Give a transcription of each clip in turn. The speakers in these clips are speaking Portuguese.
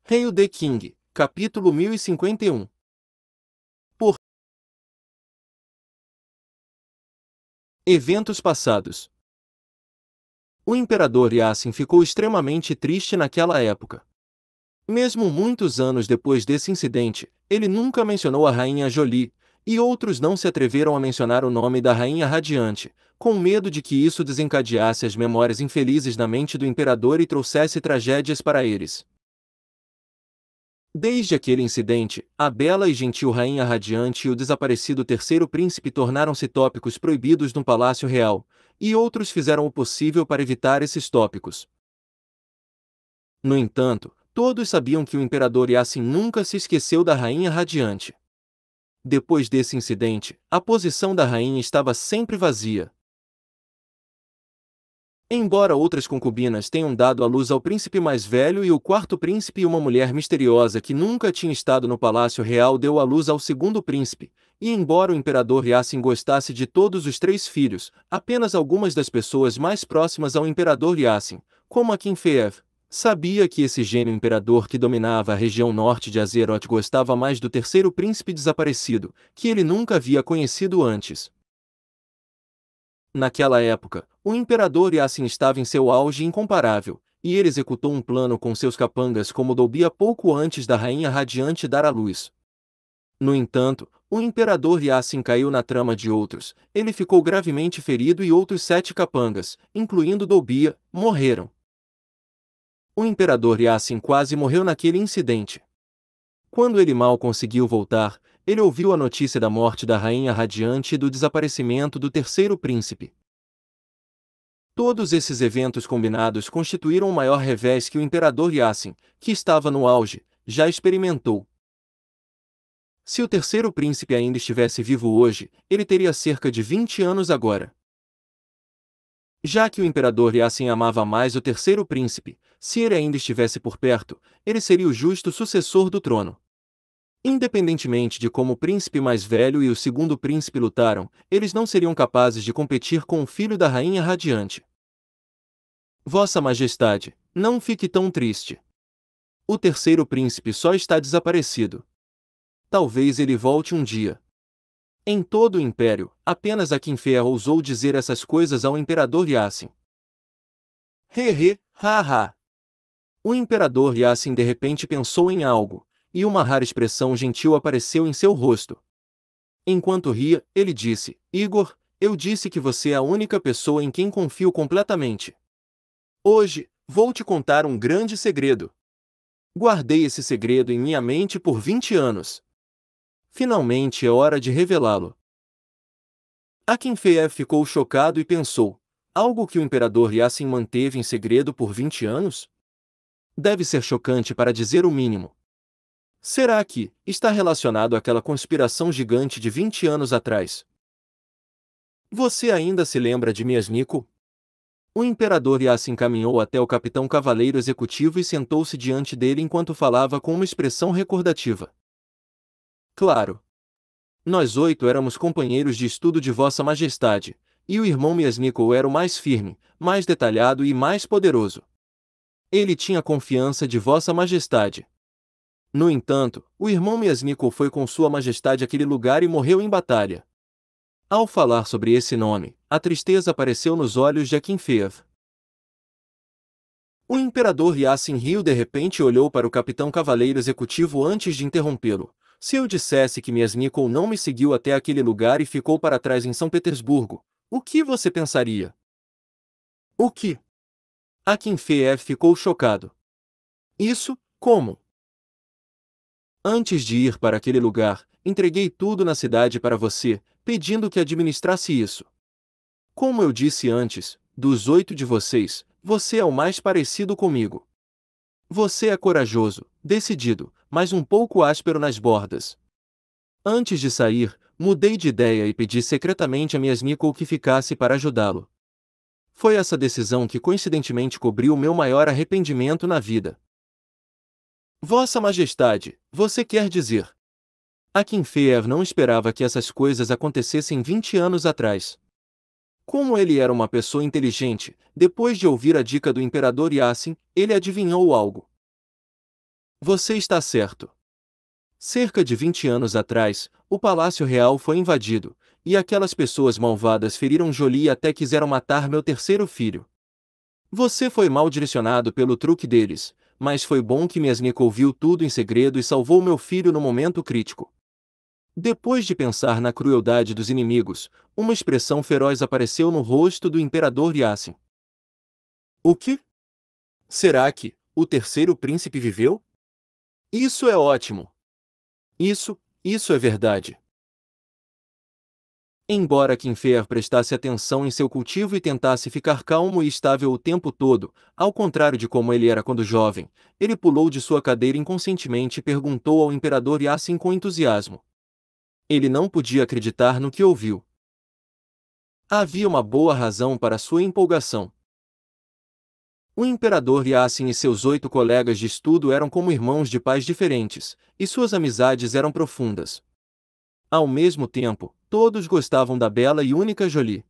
Hail the King, capítulo 1051. Por eventos passados. O imperador Yasin ficou extremamente triste naquela época. Mesmo muitos anos depois desse incidente, ele nunca mencionou a Rainha Jolie, e outros não se atreveram a mencionar o nome da Rainha Radiante, com medo de que isso desencadeasse as memórias infelizes na mente do imperador e trouxesse tragédias para eles. Desde aquele incidente, a bela e gentil Rainha Radiante e o desaparecido terceiro príncipe tornaram-se tópicos proibidos no Palácio Real, e outros fizeram o possível para evitar esses tópicos. No entanto, todos sabiam que o imperador Yasin nunca se esqueceu da Rainha Radiante. Depois desse incidente, a posição da rainha estava sempre vazia. Embora outras concubinas tenham dado à luz ao príncipe mais velho e o quarto príncipe e uma mulher misteriosa que nunca tinha estado no palácio real deu à luz ao segundo príncipe, e embora o imperador Yasin gostasse de todos os três filhos, apenas algumas das pessoas mais próximas ao imperador Yasin, como Akinfeev, sabia que esse gênio imperador que dominava a região norte de Azeroth gostava mais do terceiro príncipe desaparecido, que ele nunca havia conhecido antes. Naquela época, o imperador Yasin estava em seu auge incomparável, e ele executou um plano com seus capangas como Dobia pouco antes da Rainha Radiante dar à luz. No entanto, o imperador Yasin caiu na trama de outros, ele ficou gravemente ferido e outros 7 capangas, incluindo Dobia, morreram. O imperador Yasin quase morreu naquele incidente. Quando ele mal conseguiu voltar, ele ouviu a notícia da morte da Rainha Radiante e do desaparecimento do terceiro príncipe. Todos esses eventos combinados constituíram o maior revés que o imperador Yasin, que estava no auge, já experimentou. Se o terceiro príncipe ainda estivesse vivo hoje, ele teria cerca de 20 anos agora. Já que o imperador Yasin amava mais o terceiro príncipe, se ele ainda estivesse por perto, ele seria o justo sucessor do trono. Independentemente de como o príncipe mais velho e o segundo príncipe lutaram, eles não seriam capazes de competir com o filho da Rainha Radiante. Vossa Majestade, não fique tão triste. O terceiro príncipe só está desaparecido. Talvez ele volte um dia. Em todo o império, apenas Akinfeev ousou dizer essas coisas ao imperador Yasin. Ha. O imperador Yasin de repente pensou em algo, e uma rara expressão gentil apareceu em seu rosto. Enquanto ria, ele disse: Igor, eu disse que você é a única pessoa em quem confio completamente. Hoje, vou te contar um grande segredo. Guardei esse segredo em minha mente por 20 anos. Finalmente é hora de revelá-lo. Akinfeev ficou chocado e pensou: algo que o imperador Yasin manteve em segredo por 20 anos? Deve ser chocante para dizer o mínimo. Será que está relacionado àquela conspiração gigante de 20 anos atrás? Você ainda se lembra de Miasmiko? O imperador Yasin caminhou até o capitão cavaleiro executivo e sentou-se diante dele enquanto falava com uma expressão recordativa. Claro. Nós 8 éramos companheiros de estudo de Vossa Majestade, e o irmão Miasmiko era o mais firme, mais detalhado e mais poderoso. Ele tinha confiança de Vossa Majestade. No entanto, o irmão Miasmiko foi com Sua Majestade àquele lugar e morreu em batalha. Ao falar sobre esse nome, a tristeza apareceu nos olhos de Akinfeev. O imperador Yasin riu de repente e olhou para o capitão cavaleiro executivo antes de interrompê-lo. Se eu dissesse que Miasmiko não me seguiu até aquele lugar e ficou para trás em São Petersburgo, o que você pensaria? O que? Akinfeev ficou chocado. Isso, como? Antes de ir para aquele lugar, entreguei tudo na cidade para você, pedindo que administrasse isso. Como eu disse antes, dos 8 de vocês, você é o mais parecido comigo. Você é corajoso, decidido, mas um pouco áspero nas bordas. Antes de sair, mudei de ideia e pedi secretamente a Miasmiko que ficasse para ajudá-lo. Foi essa decisão que coincidentemente cobriu o meu maior arrependimento na vida. Vossa Majestade, você quer dizer? Akinfeev não esperava que essas coisas acontecessem 20 anos atrás. Como ele era uma pessoa inteligente, depois de ouvir a dica do imperador Yasin, ele adivinhou algo. Você está certo. Cerca de 20 anos atrás, o Palácio Real foi invadido, e aquelas pessoas malvadas feriram Jolie até quiseram matar meu terceiro filho. Você foi mal direcionado pelo truque deles, mas foi bom que Miasmik ouviu tudo em segredo e salvou meu filho no momento crítico. Depois de pensar na crueldade dos inimigos, uma expressão feroz apareceu no rosto do imperador Yasin. O que? Será que o terceiro príncipe viveu? Isso é ótimo. Isso é verdade. Embora Kinfeir prestasse atenção em seu cultivo e tentasse ficar calmo e estável o tempo todo, ao contrário de como ele era quando jovem, ele pulou de sua cadeira inconscientemente e perguntou ao imperador Yasin com entusiasmo. Ele não podia acreditar no que ouviu. Havia uma boa razão para sua empolgação. O imperador Yasin e seus 8 colegas de estudo eram como irmãos de pais diferentes, e suas amizades eram profundas. Ao mesmo tempo, todos gostavam da bela e única Jolie.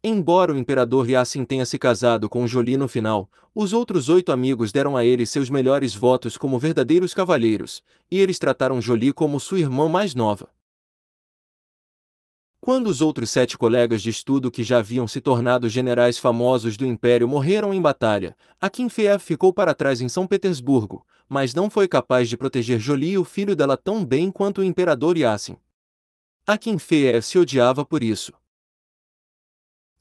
Embora o imperador Yasin tenha se casado com Jolie no final, os outros 8 amigos deram a ele seus melhores votos como verdadeiros cavalheiros, e eles trataram Jolie como sua irmã mais nova. Quando os outros 7 colegas de estudo que já haviam se tornado generais famosos do Império morreram em batalha, Akinfeev ficou para trás em São Petersburgo, mas não foi capaz de proteger Jolie e o filho dela tão bem quanto o imperador Yasin. Akinfeev se odiava por isso.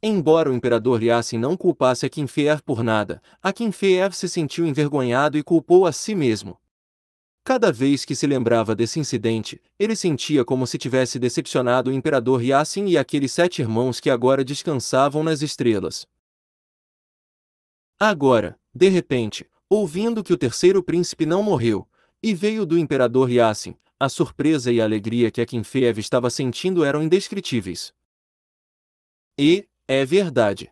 Embora o imperador Yasin não culpasse Akinfeev por nada, Akinfeev se sentiu envergonhado e culpou a si mesmo. Cada vez que se lembrava desse incidente, ele sentia como se tivesse decepcionado o imperador Yasin e aqueles 7 irmãos que agora descansavam nas estrelas. Agora, de repente, ouvindo que o terceiro príncipe não morreu, e veio do imperador Yasin, a surpresa e a alegria que Akinfeev estava sentindo eram indescritíveis. E, é verdade.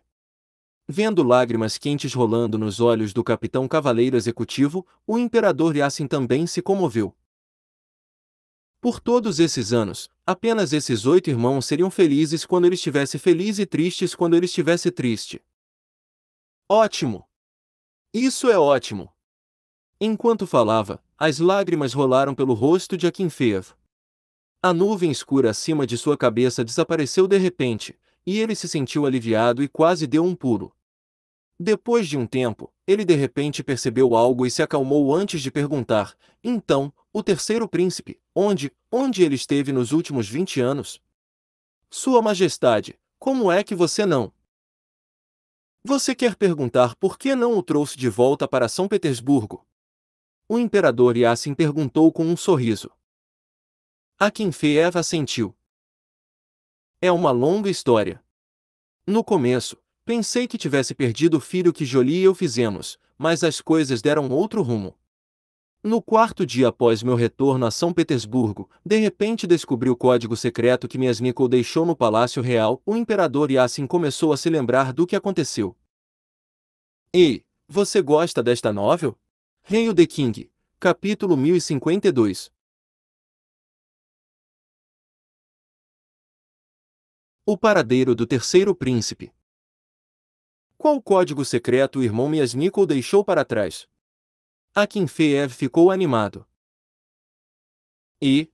Vendo lágrimas quentes rolando nos olhos do capitão cavaleiro executivo, o imperador Yasin também se comoveu. Por todos esses anos, apenas esses 8 irmãos seriam felizes quando ele estivesse feliz e tristes quando ele estivesse triste. Ótimo! Isso é ótimo! Enquanto falava, as lágrimas rolaram pelo rosto de Akinfeev. A nuvem escura acima de sua cabeça desapareceu de repente, e ele se sentiu aliviado e quase deu um pulo. Depois de um tempo, ele de repente percebeu algo e se acalmou antes de perguntar: então, o terceiro príncipe, onde ele esteve nos últimos 20 anos? Sua Majestade, como é que você não? Você quer perguntar por que não o trouxe de volta para São Petersburgo? O imperador Yasin perguntou com um sorriso. Akinfeev assentiu. É uma longa história. No começo, pensei que tivesse perdido o filho que Jolie e eu fizemos, mas as coisas deram outro rumo. No 4º dia após meu retorno a São Petersburgo, de repente descobri o código secreto que Miasmikul deixou no Palácio Real. O imperador Yasin começou a se lembrar do que aconteceu. Ei, você gosta desta novel? Hail the King, capítulo 1052. O paradeiro do terceiro príncipe. Qual código secreto o irmão Miasmikul deixou para trás? Akinfeev ficou animado. E?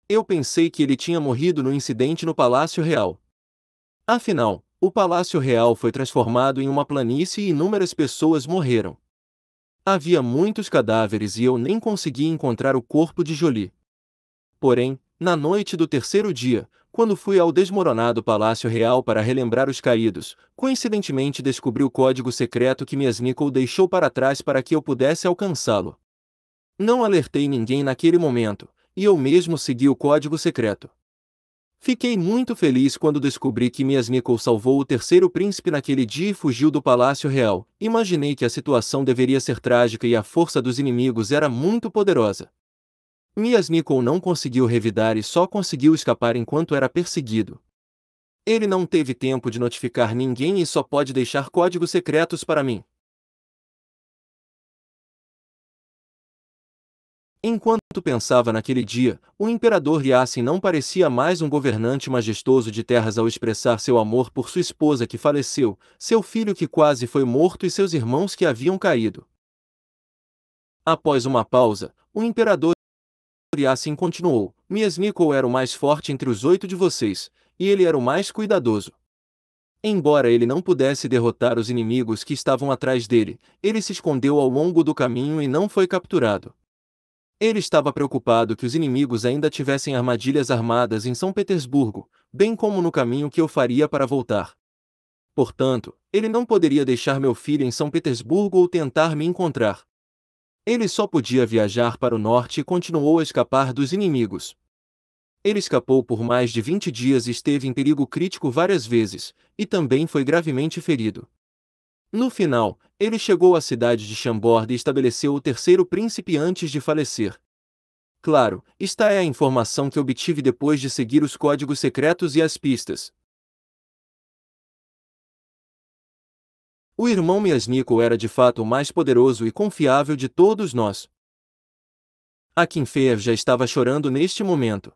Eu pensei que ele tinha morrido no incidente no Palácio Real. Afinal, o Palácio Real foi transformado em uma planície e inúmeras pessoas morreram. Havia muitos cadáveres e eu nem consegui encontrar o corpo de Jolie. Porém, na noite do terceiro dia, quando fui ao desmoronado Palácio Real para relembrar os caídos, coincidentemente descobri o código secreto que Miasmikul deixou para trás para que eu pudesse alcançá-lo. Não alertei ninguém naquele momento, e eu mesmo segui o código secreto. Fiquei muito feliz quando descobri que Miasmikul salvou o terceiro príncipe naquele dia e fugiu do Palácio Real. Imaginei que a situação deveria ser trágica e a força dos inimigos era muito poderosa. Miasmikul não conseguiu revidar e só conseguiu escapar enquanto era perseguido. Ele não teve tempo de notificar ninguém e só pode deixar códigos secretos para mim. Enquanto pensava naquele dia, o imperador Yasin não parecia mais um governante majestoso de terras ao expressar seu amor por sua esposa que faleceu, seu filho que quase foi morto e seus irmãos que haviam caído. Após uma pausa, o imperador Yasin continuou: Miasmikul era o mais forte entre os 8 de vocês, e ele era o mais cuidadoso. Embora ele não pudesse derrotar os inimigos que estavam atrás dele, ele se escondeu ao longo do caminho e não foi capturado. Ele estava preocupado que os inimigos ainda tivessem armadilhas armadas em São Petersburgo, bem como no caminho que eu faria para voltar. Portanto, ele não poderia deixar meu filho em São Petersburgo ou tentar me encontrar. Ele só podia viajar para o norte e continuou a escapar dos inimigos. Ele escapou por mais de 20 dias e esteve em perigo crítico várias vezes, e também foi gravemente ferido. No final, ele chegou à cidade de Chambord e estabeleceu o terceiro príncipe antes de falecer. Claro, esta é a informação que obtive depois de seguir os códigos secretos e as pistas. O irmão Miasmikul era de fato o mais poderoso e confiável de todos nós. Akinfeev já estava chorando neste momento.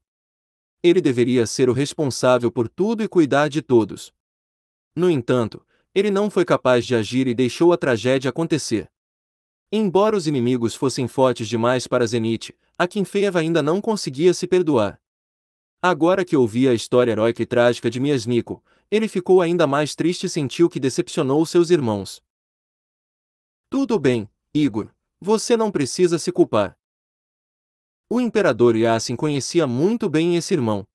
Ele deveria ser o responsável por tudo e cuidar de todos. No entanto, ele não foi capaz de agir e deixou a tragédia acontecer. Embora os inimigos fossem fortes demais para Zenith, Akinfeev ainda não conseguia se perdoar. Agora que ouvia a história heróica e trágica de Miasmikul, ele ficou ainda mais triste e sentiu que decepcionou seus irmãos. Tudo bem, Igor, você não precisa se culpar. O imperador Yasin conhecia muito bem esse irmão.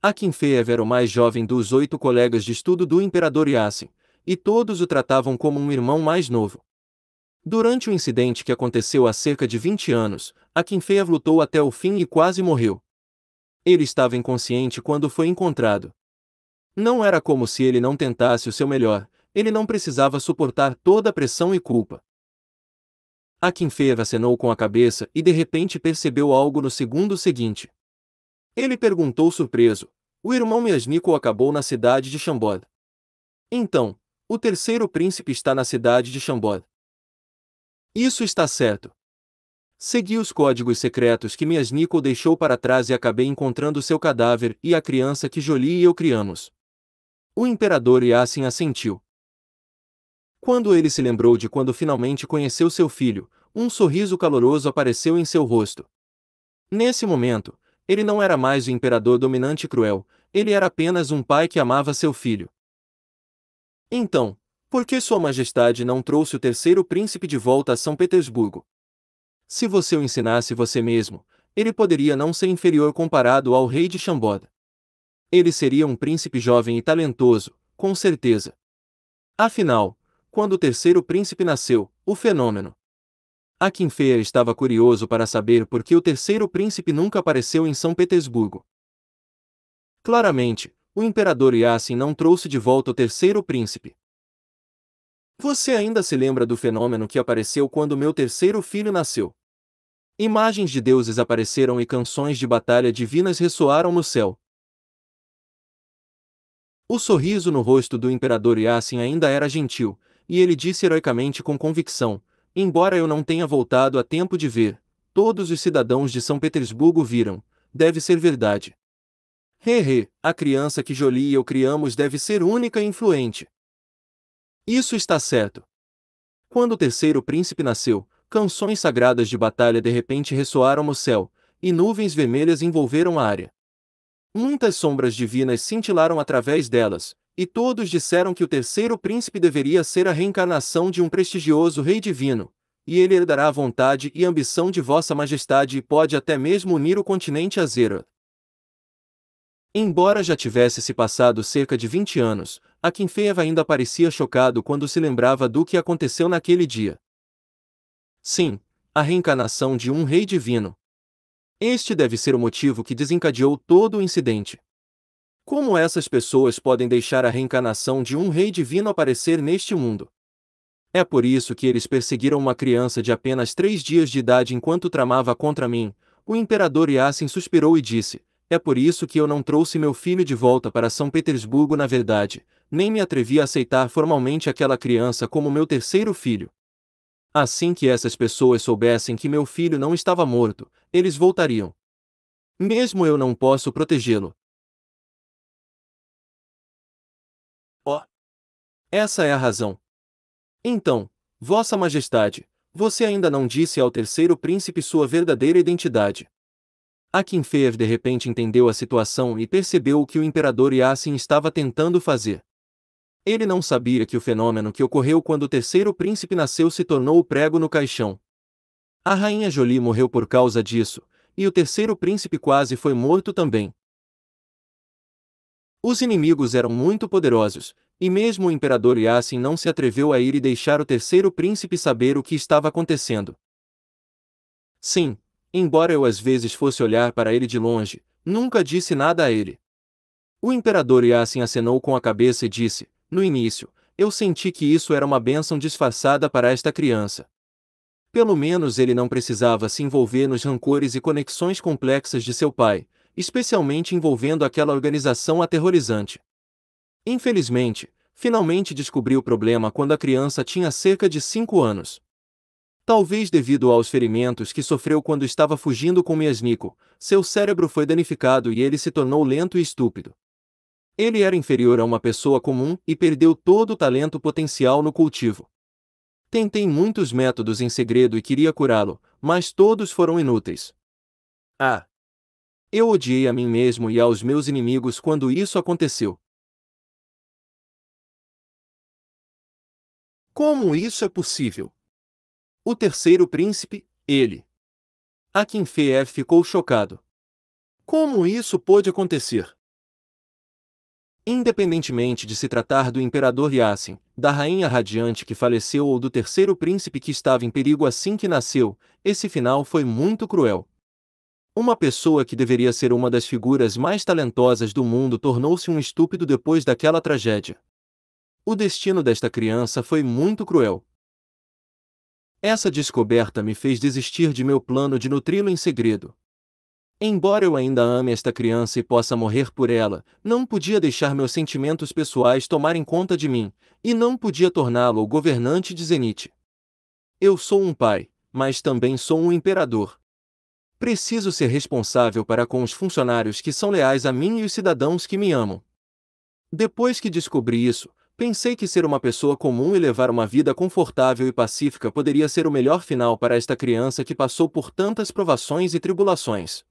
Akinfeev era o mais jovem dos 8 colegas de estudo do imperador Yasin, e todos o tratavam como um irmão mais novo. Durante o incidente que aconteceu há cerca de 20 anos, Akinfeev lutou até o fim e quase morreu. Ele estava inconsciente quando foi encontrado. Não era como se ele não tentasse o seu melhor, ele não precisava suportar toda a pressão e culpa. Akinfeev acenou com a cabeça e de repente percebeu algo no segundo seguinte. Ele perguntou surpreso: o irmão Miasmikul acabou na cidade de Chambord. Então, o terceiro príncipe está na cidade de Chambord. Isso está certo. Segui os códigos secretos que Miasmikul deixou para trás e acabei encontrando seu cadáver e a criança que Jolie e eu criamos. O imperador Yasin assentiu. Quando ele se lembrou de quando finalmente conheceu seu filho, um sorriso caloroso apareceu em seu rosto. Nesse momento, ele não era mais o imperador dominante e cruel, ele era apenas um pai que amava seu filho. Então, por que Sua Majestade não trouxe o terceiro príncipe de volta a São Petersburgo? Se você o ensinasse você mesmo, ele poderia não ser inferior comparado ao rei de Chambord. Ele seria um príncipe jovem e talentoso, com certeza. Afinal, quando o terceiro príncipe nasceu, o fenômeno. Akinfeev estava curioso para saber por que o terceiro príncipe nunca apareceu em São Petersburgo. Claramente, o imperador Yasin não trouxe de volta o terceiro príncipe. Você ainda se lembra do fenômeno que apareceu quando meu terceiro filho nasceu? Imagens de deuses apareceram e canções de batalha divinas ressoaram no céu. O sorriso no rosto do imperador Yasin ainda era gentil, e ele disse heroicamente com convicção: embora eu não tenha voltado a tempo de ver, todos os cidadãos de São Petersburgo viram, deve ser verdade. A criança que Jolie e eu criamos deve ser única e influente. Isso está certo. Quando o terceiro príncipe nasceu, canções sagradas de batalha de repente ressoaram no céu, e nuvens vermelhas envolveram a área. Muitas sombras divinas cintilaram através delas, e todos disseram que o terceiro príncipe deveria ser a reencarnação de um prestigioso rei divino, e ele herdará a vontade e ambição de Vossa Majestade e pode até mesmo unir o continente a Zera. Embora já tivesse se passado cerca de 20 anos, Akinfeev ainda parecia chocado quando se lembrava do que aconteceu naquele dia. Sim, a reencarnação de um rei divino. Este deve ser o motivo que desencadeou todo o incidente. Como essas pessoas podem deixar a reencarnação de um rei divino aparecer neste mundo? É por isso que eles perseguiram uma criança de apenas 3 dias de idade enquanto tramava contra mim. O imperador Yasin suspirou e disse: é por isso que eu não trouxe meu filho de volta para São Petersburgo na verdade, nem me atrevi a aceitar formalmente aquela criança como meu terceiro filho. Assim que essas pessoas soubessem que meu filho não estava morto, eles voltariam. Mesmo eu não posso protegê-lo. Oh, essa é a razão. Então, Vossa Majestade, você ainda não disse ao terceiro príncipe sua verdadeira identidade. Akinfeev de repente entendeu a situação e percebeu o que o imperador Yassin estava tentando fazer. Ele não sabia que o fenômeno que ocorreu quando o terceiro príncipe nasceu se tornou o prego no caixão. A rainha Jolie morreu por causa disso, e o terceiro príncipe quase foi morto também. Os inimigos eram muito poderosos, e mesmo o imperador Yassin não se atreveu a ir e deixar o terceiro príncipe saber o que estava acontecendo. Sim, embora eu às vezes fosse olhar para ele de longe, nunca disse nada a ele. O imperador Yassin acenou com a cabeça e disse: no início, eu senti que isso era uma bênção disfarçada para esta criança. Pelo menos ele não precisava se envolver nos rancores e conexões complexas de seu pai, especialmente envolvendo aquela organização aterrorizante. Infelizmente, finalmente descobri o problema quando a criança tinha cerca de 5 anos. Talvez devido aos ferimentos que sofreu quando estava fugindo com Miasmiko, seu cérebro foi danificado e ele se tornou lento e estúpido. Ele era inferior a uma pessoa comum e perdeu todo o talento potencial no cultivo. Tentei muitos métodos em segredo e queria curá-lo, mas todos foram inúteis. Ah! Eu odiei a mim mesmo e aos meus inimigos quando isso aconteceu. Como isso é possível? O terceiro príncipe, ele. Akinfeev ficou chocado. Como isso pôde acontecer? Independentemente de se tratar do imperador Yassin, da rainha radiante que faleceu ou do terceiro príncipe que estava em perigo assim que nasceu, esse final foi muito cruel. Uma pessoa que deveria ser uma das figuras mais talentosas do mundo tornou-se um estúpido depois daquela tragédia. O destino desta criança foi muito cruel. Essa descoberta me fez desistir de meu plano de nutri-lo em segredo. Embora eu ainda ame esta criança e possa morrer por ela, não podia deixar meus sentimentos pessoais tomarem conta de mim, e não podia torná-lo o governante de Zenith. Eu sou um pai, mas também sou um imperador. Preciso ser responsável para com os funcionários que são leais a mim e os cidadãos que me amam. Depois que descobri isso, pensei que ser uma pessoa comum e levar uma vida confortável e pacífica poderia ser o melhor final para esta criança que passou por tantas provações e tribulações.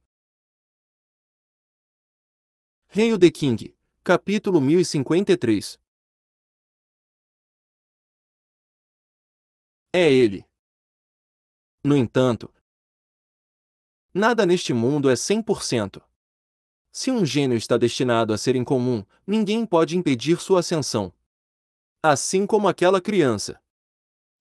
Hail the King, capítulo 1053. É ele. No entanto, nada neste mundo é 100%. Se um gênio está destinado a ser incomum, ninguém pode impedir sua ascensão. Assim como aquela criança.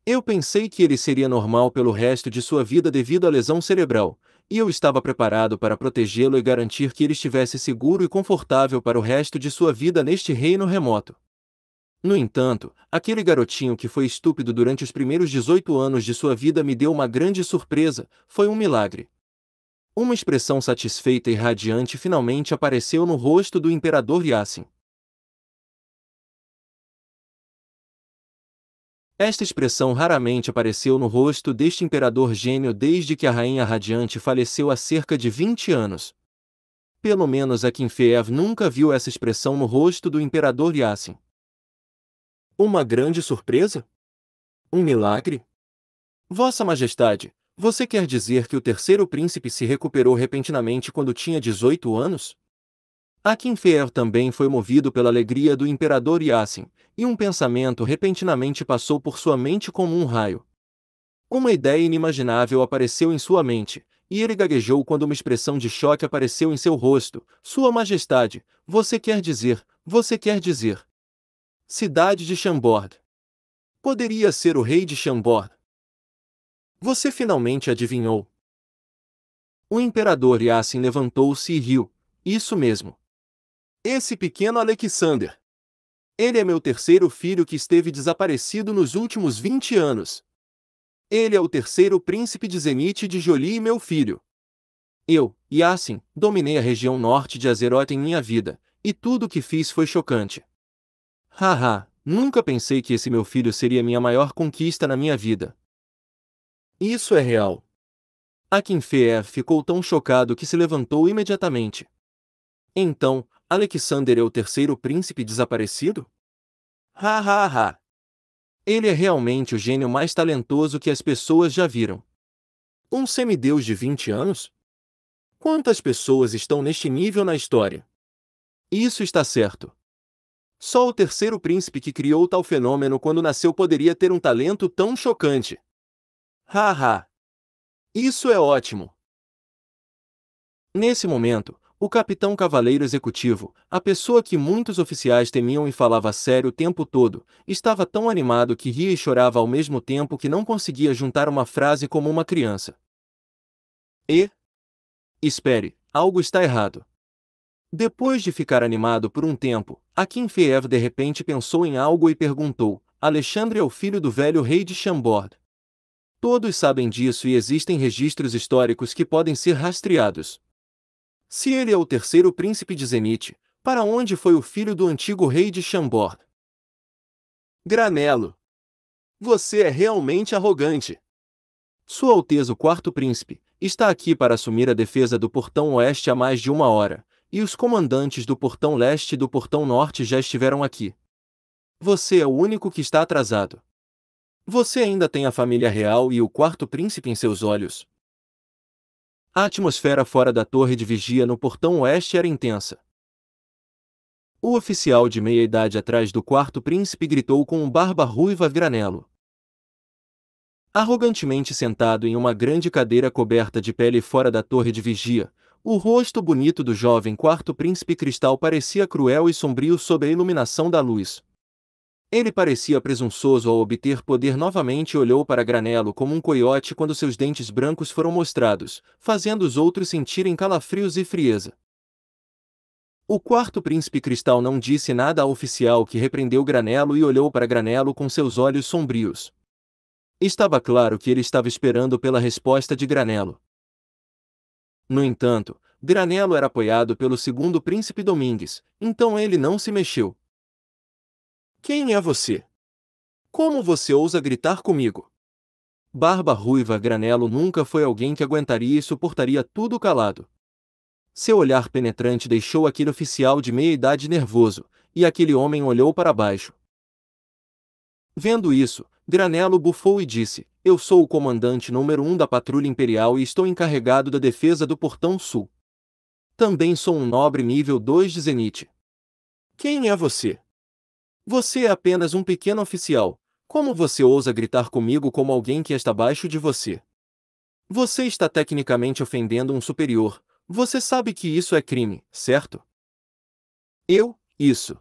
Eu pensei que ele seria normal pelo resto de sua vida devido à lesão cerebral, e eu estava preparado para protegê-lo e garantir que ele estivesse seguro e confortável para o resto de sua vida neste reino remoto. No entanto, aquele garotinho que foi estúpido durante os primeiros 18 anos de sua vida me deu uma grande surpresa, foi um milagre. Uma expressão satisfeita e radiante finalmente apareceu no rosto do imperador Yassin. Esta expressão raramente apareceu no rosto deste imperador gênio desde que a rainha radiante faleceu há cerca de 20 anos. Pelo menos Akinfeev nunca viu essa expressão no rosto do imperador Yassin. Uma grande surpresa? Um milagre? Vossa Majestade, você quer dizer que o terceiro príncipe se recuperou repentinamente quando tinha 18 anos? Akinfeev também foi movido pela alegria do imperador Yassin, e um pensamento repentinamente passou por sua mente como um raio. Uma ideia inimaginável apareceu em sua mente, e ele gaguejou quando uma expressão de choque apareceu em seu rosto. Sua Majestade, você quer dizer, você quer dizer. Cidade de Chambord. Poderia ser o rei de Chambord. Você finalmente adivinhou. O imperador Yassin levantou-se e riu. Isso mesmo. Esse pequeno Alexander. Ele é meu terceiro filho que esteve desaparecido nos últimos 20 anos. Ele é o terceiro príncipe de Zenith de Jolie e meu filho. Eu, Yassin, dominei a região norte de Azeroth em minha vida, e tudo o que fiz foi chocante. Haha, nunca pensei que esse meu filho seria minha maior conquista na minha vida. Isso é real. Akinfeev ficou tão chocado que se levantou imediatamente. Então, Alexander é o terceiro príncipe desaparecido? Ha ha ha! Ele é realmente o gênio mais talentoso que as pessoas já viram. Um semideus de 20 anos? Quantas pessoas estão neste nível na história? Isso está certo. Só o terceiro príncipe que criou tal fenômeno quando nasceu poderia ter um talento tão chocante. Haha! Isso é ótimo! Nesse momento, o capitão cavaleiro executivo, a pessoa que muitos oficiais temiam e falava sério o tempo todo, estava tão animado que ria e chorava ao mesmo tempo que não conseguia juntar uma frase como uma criança. E? Espere, algo está errado. Depois de ficar animado por um tempo, Akinfeev de repente pensou em algo e perguntou: Alexandre é o filho do velho rei de Chambord. Todos sabem disso e existem registros históricos que podem ser rastreados. Se ele é o terceiro príncipe de Zenith, para onde foi o filho do antigo rei de Chambord? Granelo! Você é realmente arrogante! Sua Alteza o Quarto Príncipe está aqui para assumir a defesa do Portão Oeste há mais de 1 hora, e os comandantes do Portão Leste e do Portão Norte já estiveram aqui. Você é o único que está atrasado. Você ainda tem a família real e o Quarto Príncipe em seus olhos. A atmosfera fora da torre de vigia no Portão Oeste era intensa. O oficial de meia-idade atrás do Quarto Príncipe gritou com um barba ruiva Granelo. Arrogantemente sentado em uma grande cadeira coberta de pele fora da torre de vigia, o rosto bonito do jovem Quarto Príncipe Cristal parecia cruel e sombrio sob a iluminação da luz. Ele parecia presunçoso ao obter poder novamente e olhou para Granelo como um coiote quando seus dentes brancos foram mostrados, fazendo os outros sentirem calafrios e frieza. O Quarto Príncipe Cristal não disse nada ao oficial que repreendeu Granelo e olhou para Granelo com seus olhos sombrios. Estava claro que ele estava esperando pela resposta de Granelo. No entanto, Granelo era apoiado pelo segundo príncipe Domingues, então ele não se mexeu. Quem é você? Como você ousa gritar comigo? Barba Ruiva Granelo nunca foi alguém que aguentaria e suportaria tudo calado. Seu olhar penetrante deixou aquele oficial de meia-idade nervoso, e aquele homem olhou para baixo. Vendo isso, Granelo bufou e disse: Eu sou o comandante número 1 da Patrulha Imperial e estou encarregado da defesa do Portão Sul. Também sou um nobre nível 2 de Zenith. Quem é você? Você é apenas um pequeno oficial. Como você ousa gritar comigo como alguém que está abaixo de você? Você está tecnicamente ofendendo um superior. Você sabe que isso é crime, certo? Isso.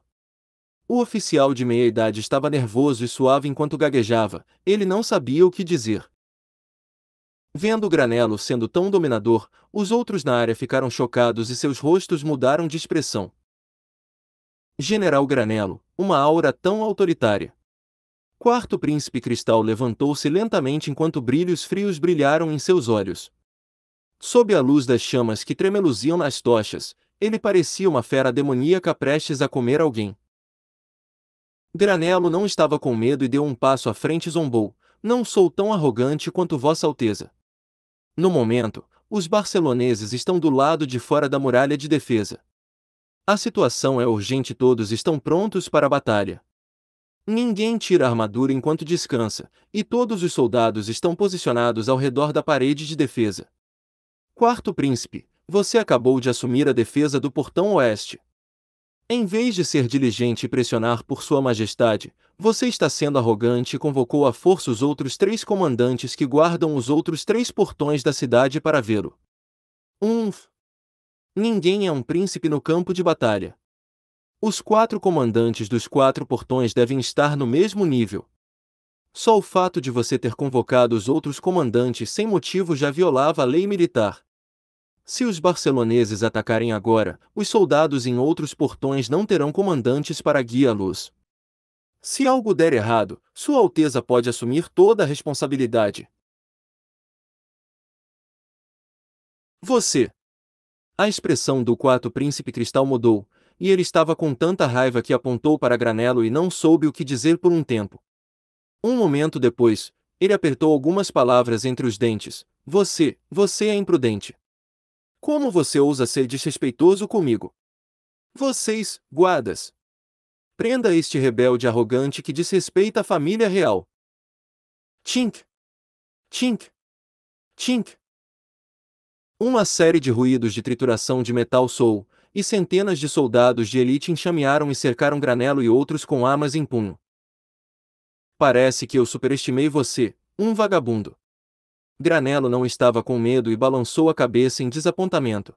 O oficial de meia-idade estava nervoso e suave enquanto gaguejava, ele não sabia o que dizer. Vendo Granelo sendo tão dominador, os outros na área ficaram chocados e seus rostos mudaram de expressão. General Granelo, uma aura tão autoritária. Quarto Príncipe Cristal levantou-se lentamente enquanto brilhos frios brilharam em seus olhos. Sob a luz das chamas que tremeluziam nas tochas, ele parecia uma fera demoníaca prestes a comer alguém. Granelo não estava com medo e deu um passo à frente e zombou: Não sou tão arrogante quanto Vossa Alteza. No momento, os barceloneses estão do lado de fora da muralha de defesa. A situação é urgente e todos estão prontos para a batalha. Ninguém tira a armadura enquanto descansa, e todos os soldados estão posicionados ao redor da parede de defesa. Quarto Príncipe, você acabou de assumir a defesa do Portão Oeste. Em vez de ser diligente e pressionar por Sua Majestade, você está sendo arrogante e convocou à força os outros 3 comandantes que guardam os outros 3 portões da cidade para vê-lo. Ninguém é um príncipe no campo de batalha. Os 4 comandantes dos 4 portões devem estar no mesmo nível. Só o fato de você ter convocado os outros comandantes sem motivo já violava a lei militar. Se os barceloneses atacarem agora, os soldados em outros portões não terão comandantes para guiá-los. Se algo der errado, Sua Alteza pode assumir toda a responsabilidade. Você. A expressão do Quarto Príncipe Cristal mudou, e ele estava com tanta raiva que apontou para Granelo e não soube o que dizer por um tempo. Um momento depois, ele apertou algumas palavras entre os dentes: Você é imprudente. Como você ousa ser desrespeitoso comigo? Vocês, guardas. Prenda este rebelde arrogante que desrespeita a família real. Tink! Tink! Tink! Uma série de ruídos de trituração de metal soou, e centenas de soldados de elite enxamearam e cercaram Granello e outros com armas em punho. Parece que eu superestimei você, um vagabundo. Granello não estava com medo e balançou a cabeça em desapontamento.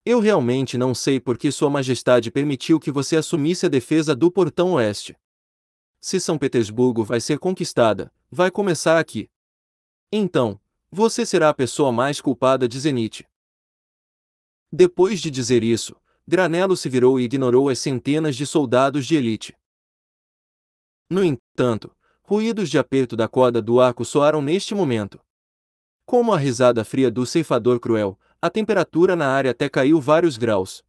Eu realmente não sei por que Sua Majestade permitiu que você assumisse a defesa do Portão Oeste. Se São Petersburgo vai ser conquistada, vai começar aqui. Então, você será a pessoa mais culpada de Zenit. Depois de dizer isso, Granello se virou e ignorou as centenas de soldados de elite. No entanto, ruídos de aperto da corda do arco soaram neste momento. Como a risada fria do ceifador cruel, a temperatura na área até caiu vários graus.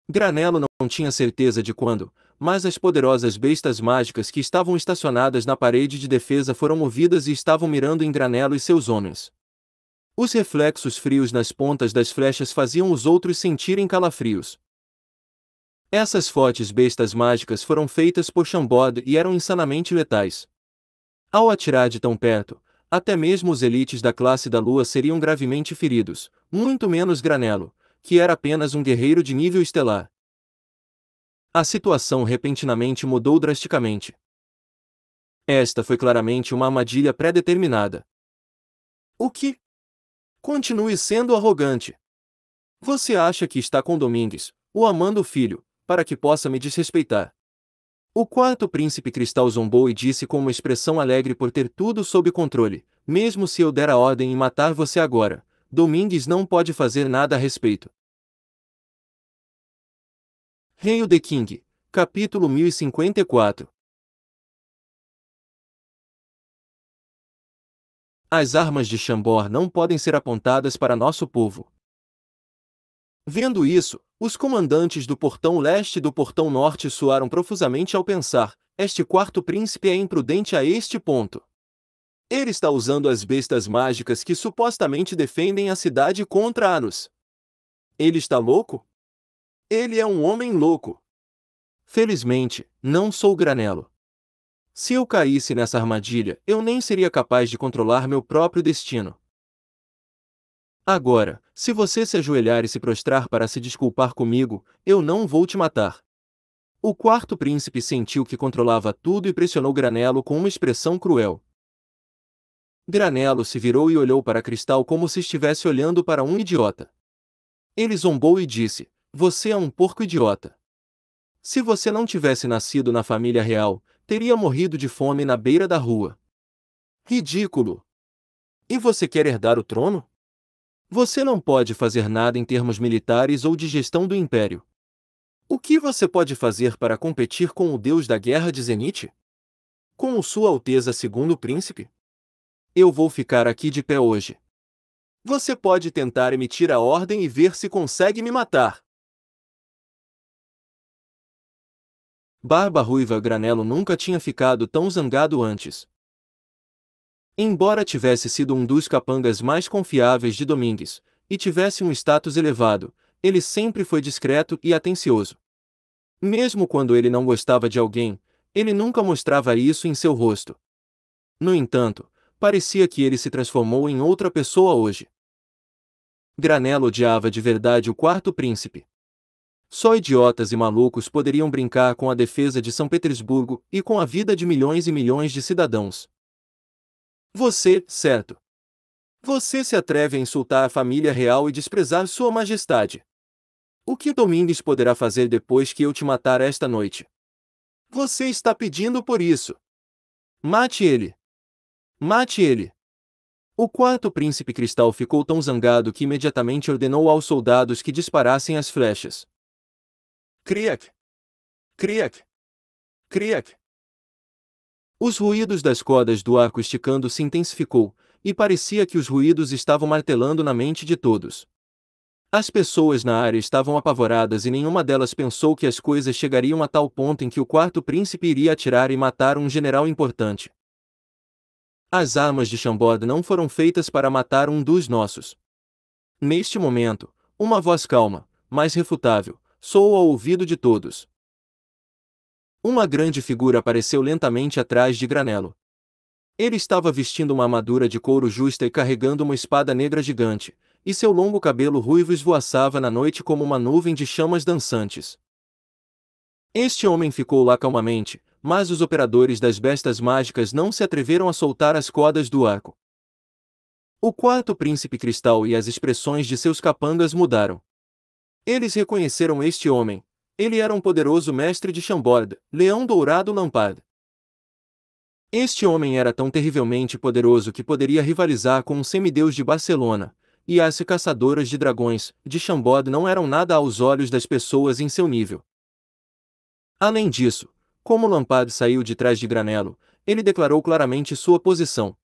Granello não tinha certeza de quando, mas as poderosas bestas mágicas que estavam estacionadas na parede de defesa foram movidas e estavam mirando em Granello e seus homens. Os reflexos frios nas pontas das flechas faziam os outros sentirem calafrios. Essas fortes bestas mágicas foram feitas por Chambord e eram insanamente letais. Ao atirar de tão perto, até mesmo os elites da classe da Lua seriam gravemente feridos, muito menos Granello, que era apenas um guerreiro de nível estelar. A situação repentinamente mudou drasticamente. Esta foi claramente uma armadilha pré-determinada. O que? Continue sendo arrogante. Você acha que está com Domingues, o amando filho, para que possa me desrespeitar? O quarto príncipe cristal zombou e disse com uma expressão alegre por ter tudo sob controle: mesmo se eu der a ordem em matar você agora, Domingues não pode fazer nada a respeito. Hail the King, capítulo 1054. As armas de Chambord não podem ser apontadas para nosso povo. Vendo isso, os comandantes do portão leste e do portão norte suaram profusamente ao pensar: este quarto príncipe é imprudente a este ponto. Ele está usando as bestas mágicas que supostamente defendem a cidade contra Anos. Ele está louco? Ele é um homem louco. Felizmente, não sou Granello. Se eu caísse nessa armadilha, eu nem seria capaz de controlar meu próprio destino. Agora, se você se ajoelhar e se prostrar para se desculpar comigo, eu não vou te matar. O quarto príncipe sentiu que controlava tudo e pressionou Granello com uma expressão cruel. Granello se virou e olhou para Cristal como se estivesse olhando para um idiota. Ele zombou e disse: você é um porco idiota. Se você não tivesse nascido na família real, teria morrido de fome na beira da rua. Ridículo! E você quer herdar o trono? Você não pode fazer nada em termos militares ou de gestão do império. O que você pode fazer para competir com o deus da guerra de Zenit? Com Sua Alteza Segundo Príncipe? Eu vou ficar aqui de pé hoje. Você pode tentar emitir a ordem e ver se consegue me matar. Barba Ruiva Granello nunca tinha ficado tão zangado antes. Embora tivesse sido um dos capangas mais confiáveis de Domingues, e tivesse um status elevado, ele sempre foi discreto e atencioso. Mesmo quando ele não gostava de alguém, ele nunca mostrava isso em seu rosto. No entanto, parecia que ele se transformou em outra pessoa hoje. Granello odiava de verdade o quarto príncipe. Só idiotas e malucos poderiam brincar com a defesa de São Petersburgo e com a vida de milhões e milhões de cidadãos. Você, certo? Você se atreve a insultar a família real e desprezar Sua Majestade. O que Domingues poderá fazer depois que eu te matar esta noite? Você está pedindo por isso. Mate ele. Mate ele. O quarto príncipe cristal ficou tão zangado que imediatamente ordenou aos soldados que disparassem as flechas. Criac! Criac! Criac! Os ruídos das cordas do arco esticando se intensificou, e parecia que os ruídos estavam martelando na mente de todos. As pessoas na área estavam apavoradas e nenhuma delas pensou que as coisas chegariam a tal ponto em que o quarto príncipe iria atirar e matar um general importante. As armas de Chambord não foram feitas para matar um dos nossos. Neste momento, uma voz calma, mas refutável, soou ao ouvido de todos. Uma grande figura apareceu lentamente atrás de Granelo. Ele estava vestindo uma armadura de couro justa e carregando uma espada negra gigante, e seu longo cabelo ruivo esvoaçava na noite como uma nuvem de chamas dançantes. Este homem ficou lá calmamente, mas os operadores das bestas mágicas não se atreveram a soltar as cordas do arco. O quarto príncipe cristal e as expressões de seus capangas mudaram. Eles reconheceram este homem. Ele era um poderoso mestre de Chambord, Leão Dourado Lampard. Este homem era tão terrivelmente poderoso que poderia rivalizar com um semideus de Barcelona, e as caçadoras de dragões de Chambord não eram nada aos olhos das pessoas em seu nível. Além disso, como Lampard saiu de trás de Granelo, ele declarou claramente sua posição.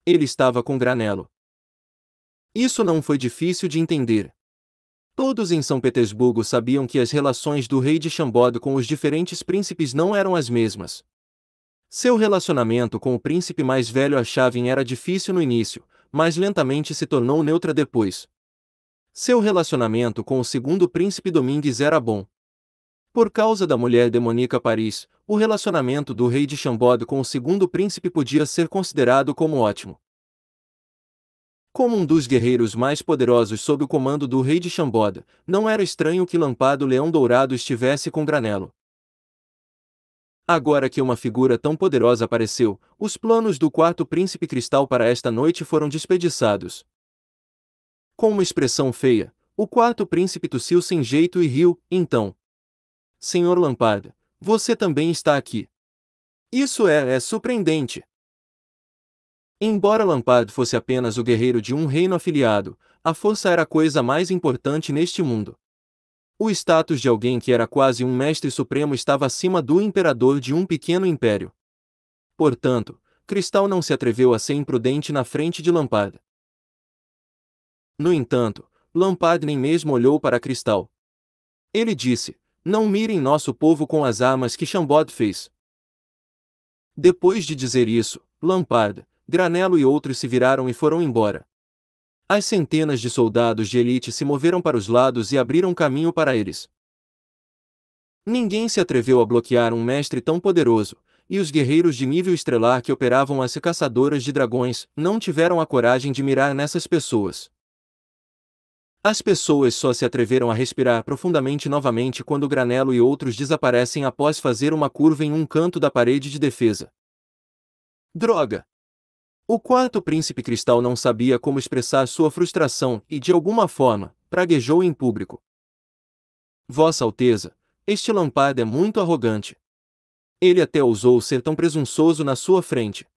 Ele estava com Granelo. Isso não foi difícil de entender. Todos em São Petersburgo sabiam que as relações do rei de Chambord com os diferentes príncipes não eram as mesmas. Seu relacionamento com o príncipe mais velho Arshavin era difícil no início, mas lentamente se tornou neutra depois. Seu relacionamento com o segundo príncipe Domingues era bom. Por causa da mulher demoníaca Paris, o relacionamento do rei de Chambord com o segundo príncipe podia ser considerado como ótimo. Como um dos guerreiros mais poderosos sob o comando do rei de Chambord, não era estranho que Lampard Leão Dourado estivesse com Granelo. Agora que uma figura tão poderosa apareceu, os planos do quarto príncipe cristal para esta noite foram desperdiçados. Com uma expressão feia, o quarto príncipe tossiu sem jeito e riu. Então, Senhor Lampard, você também está aqui. Isso é surpreendente. Embora Lampard fosse apenas o guerreiro de um reino afiliado, a força era a coisa mais importante neste mundo. O status de alguém que era quase um mestre supremo estava acima do imperador de um pequeno império. Portanto, Cristal não se atreveu a ser imprudente na frente de Lampard. No entanto, Lampard nem mesmo olhou para Cristal. Ele disse: "Não mirem nosso povo com as armas que Chambord fez." Depois de dizer isso, Lampard, Granelo e outros se viraram e foram embora. As centenas de soldados de elite se moveram para os lados e abriram caminho para eles. Ninguém se atreveu a bloquear um mestre tão poderoso, e os guerreiros de nível estrelar que operavam as caçadoras de dragões não tiveram a coragem de mirar nessas pessoas. As pessoas só se atreveram a respirar profundamente novamente quando Granelo e outros desaparecem após fazer uma curva em um canto da parede de defesa. Droga! O quarto príncipe cristal não sabia como expressar sua frustração e, de alguma forma, praguejou em público. Vossa Alteza, este Lampard é muito arrogante. Ele até ousou ser tão presunçoso na sua frente.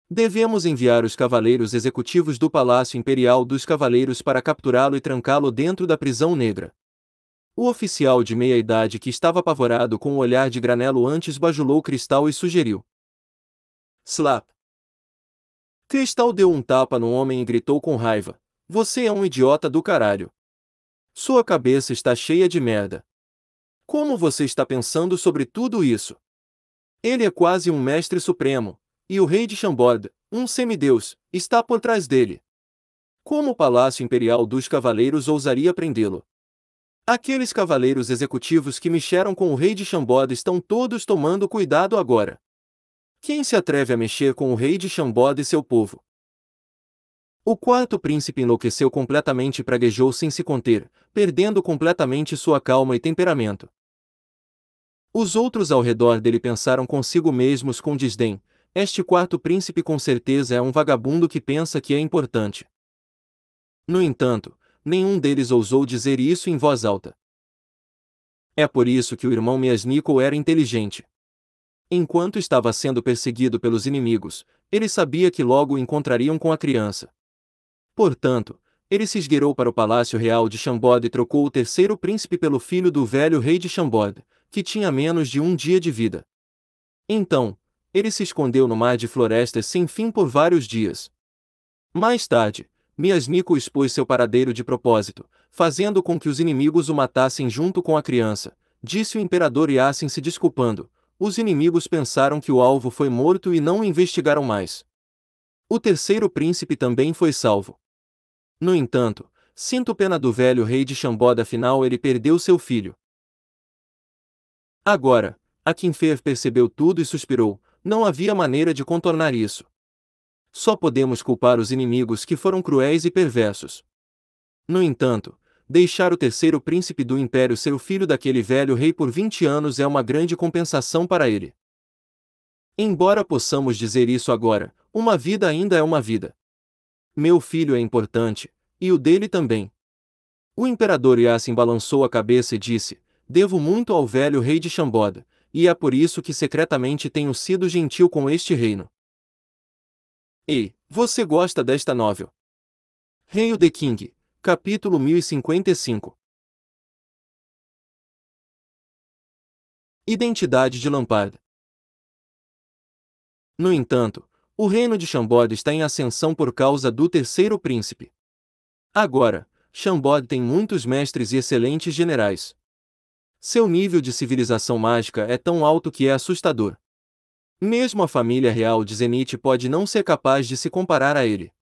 Devemos enviar os cavaleiros executivos do Palácio Imperial dos Cavaleiros para capturá-lo e trancá-lo dentro da prisão negra. O oficial de meia-idade que estava apavorado com o olhar de Granelo antes bajulou Cristal e sugeriu. Slap! Cristal deu um tapa no homem e gritou com raiva: "Você é um idiota do caralho. Sua cabeça está cheia de merda. Como você está pensando sobre tudo isso? Ele é quase um mestre supremo, e o rei de Chambord, um semideus, está por trás dele. Como o Palácio Imperial dos Cavaleiros ousaria prendê-lo? Aqueles cavaleiros executivos que mexeram com o rei de Chambord estão todos tomando cuidado agora. Quem se atreve a mexer com o rei de Chambord e seu povo?" O quarto príncipe enlouqueceu completamente e praguejou sem se conter, perdendo completamente sua calma e temperamento. Os outros ao redor dele pensaram consigo mesmos com desdém: "Este quarto príncipe com certeza é um vagabundo que pensa que é importante." No entanto, nenhum deles ousou dizer isso em voz alta. É por isso que o irmão Miasnikov era inteligente. Enquanto estava sendo perseguido pelos inimigos, ele sabia que logo o encontrariam com a criança. Portanto, ele se esgueirou para o Palácio Real de Chambord e trocou o terceiro príncipe pelo filho do velho rei de Chambord, que tinha menos de um dia de vida. Então, ele se escondeu no mar de florestas sem fim por vários dias. Mais tarde, Miasnikov expôs seu paradeiro de propósito, fazendo com que os inimigos o matassem junto com a criança, disse o imperador Yassin se desculpando. Os inimigos pensaram que o alvo foi morto e não o investigaram mais. O terceiro príncipe também foi salvo. No entanto, sinto pena do velho rei de Chambord, afinal ele perdeu seu filho. Agora, Akinfer percebeu tudo e suspirou, não havia maneira de contornar isso. Só podemos culpar os inimigos que foram cruéis e perversos. No entanto, deixar o terceiro príncipe do império ser o filho daquele velho rei por 20 anos é uma grande compensação para ele. Embora possamos dizer isso agora, uma vida ainda é uma vida. Meu filho é importante, e o dele também. O imperador Yasin balançou a cabeça e disse, devo muito ao velho rei de Shambhoda, e é por isso que secretamente tenho sido gentil com este reino. Ei, você gosta desta novel? Hail the King, capítulo 1055. Identidade de Lampard. No entanto, o reino de Shambhoda está em ascensão por causa do terceiro príncipe. Agora, Shambhoda tem muitos mestres e excelentes generais. Seu nível de civilização mágica é tão alto que é assustador. Mesmo a família real de Zenith pode não ser capaz de se comparar a ele.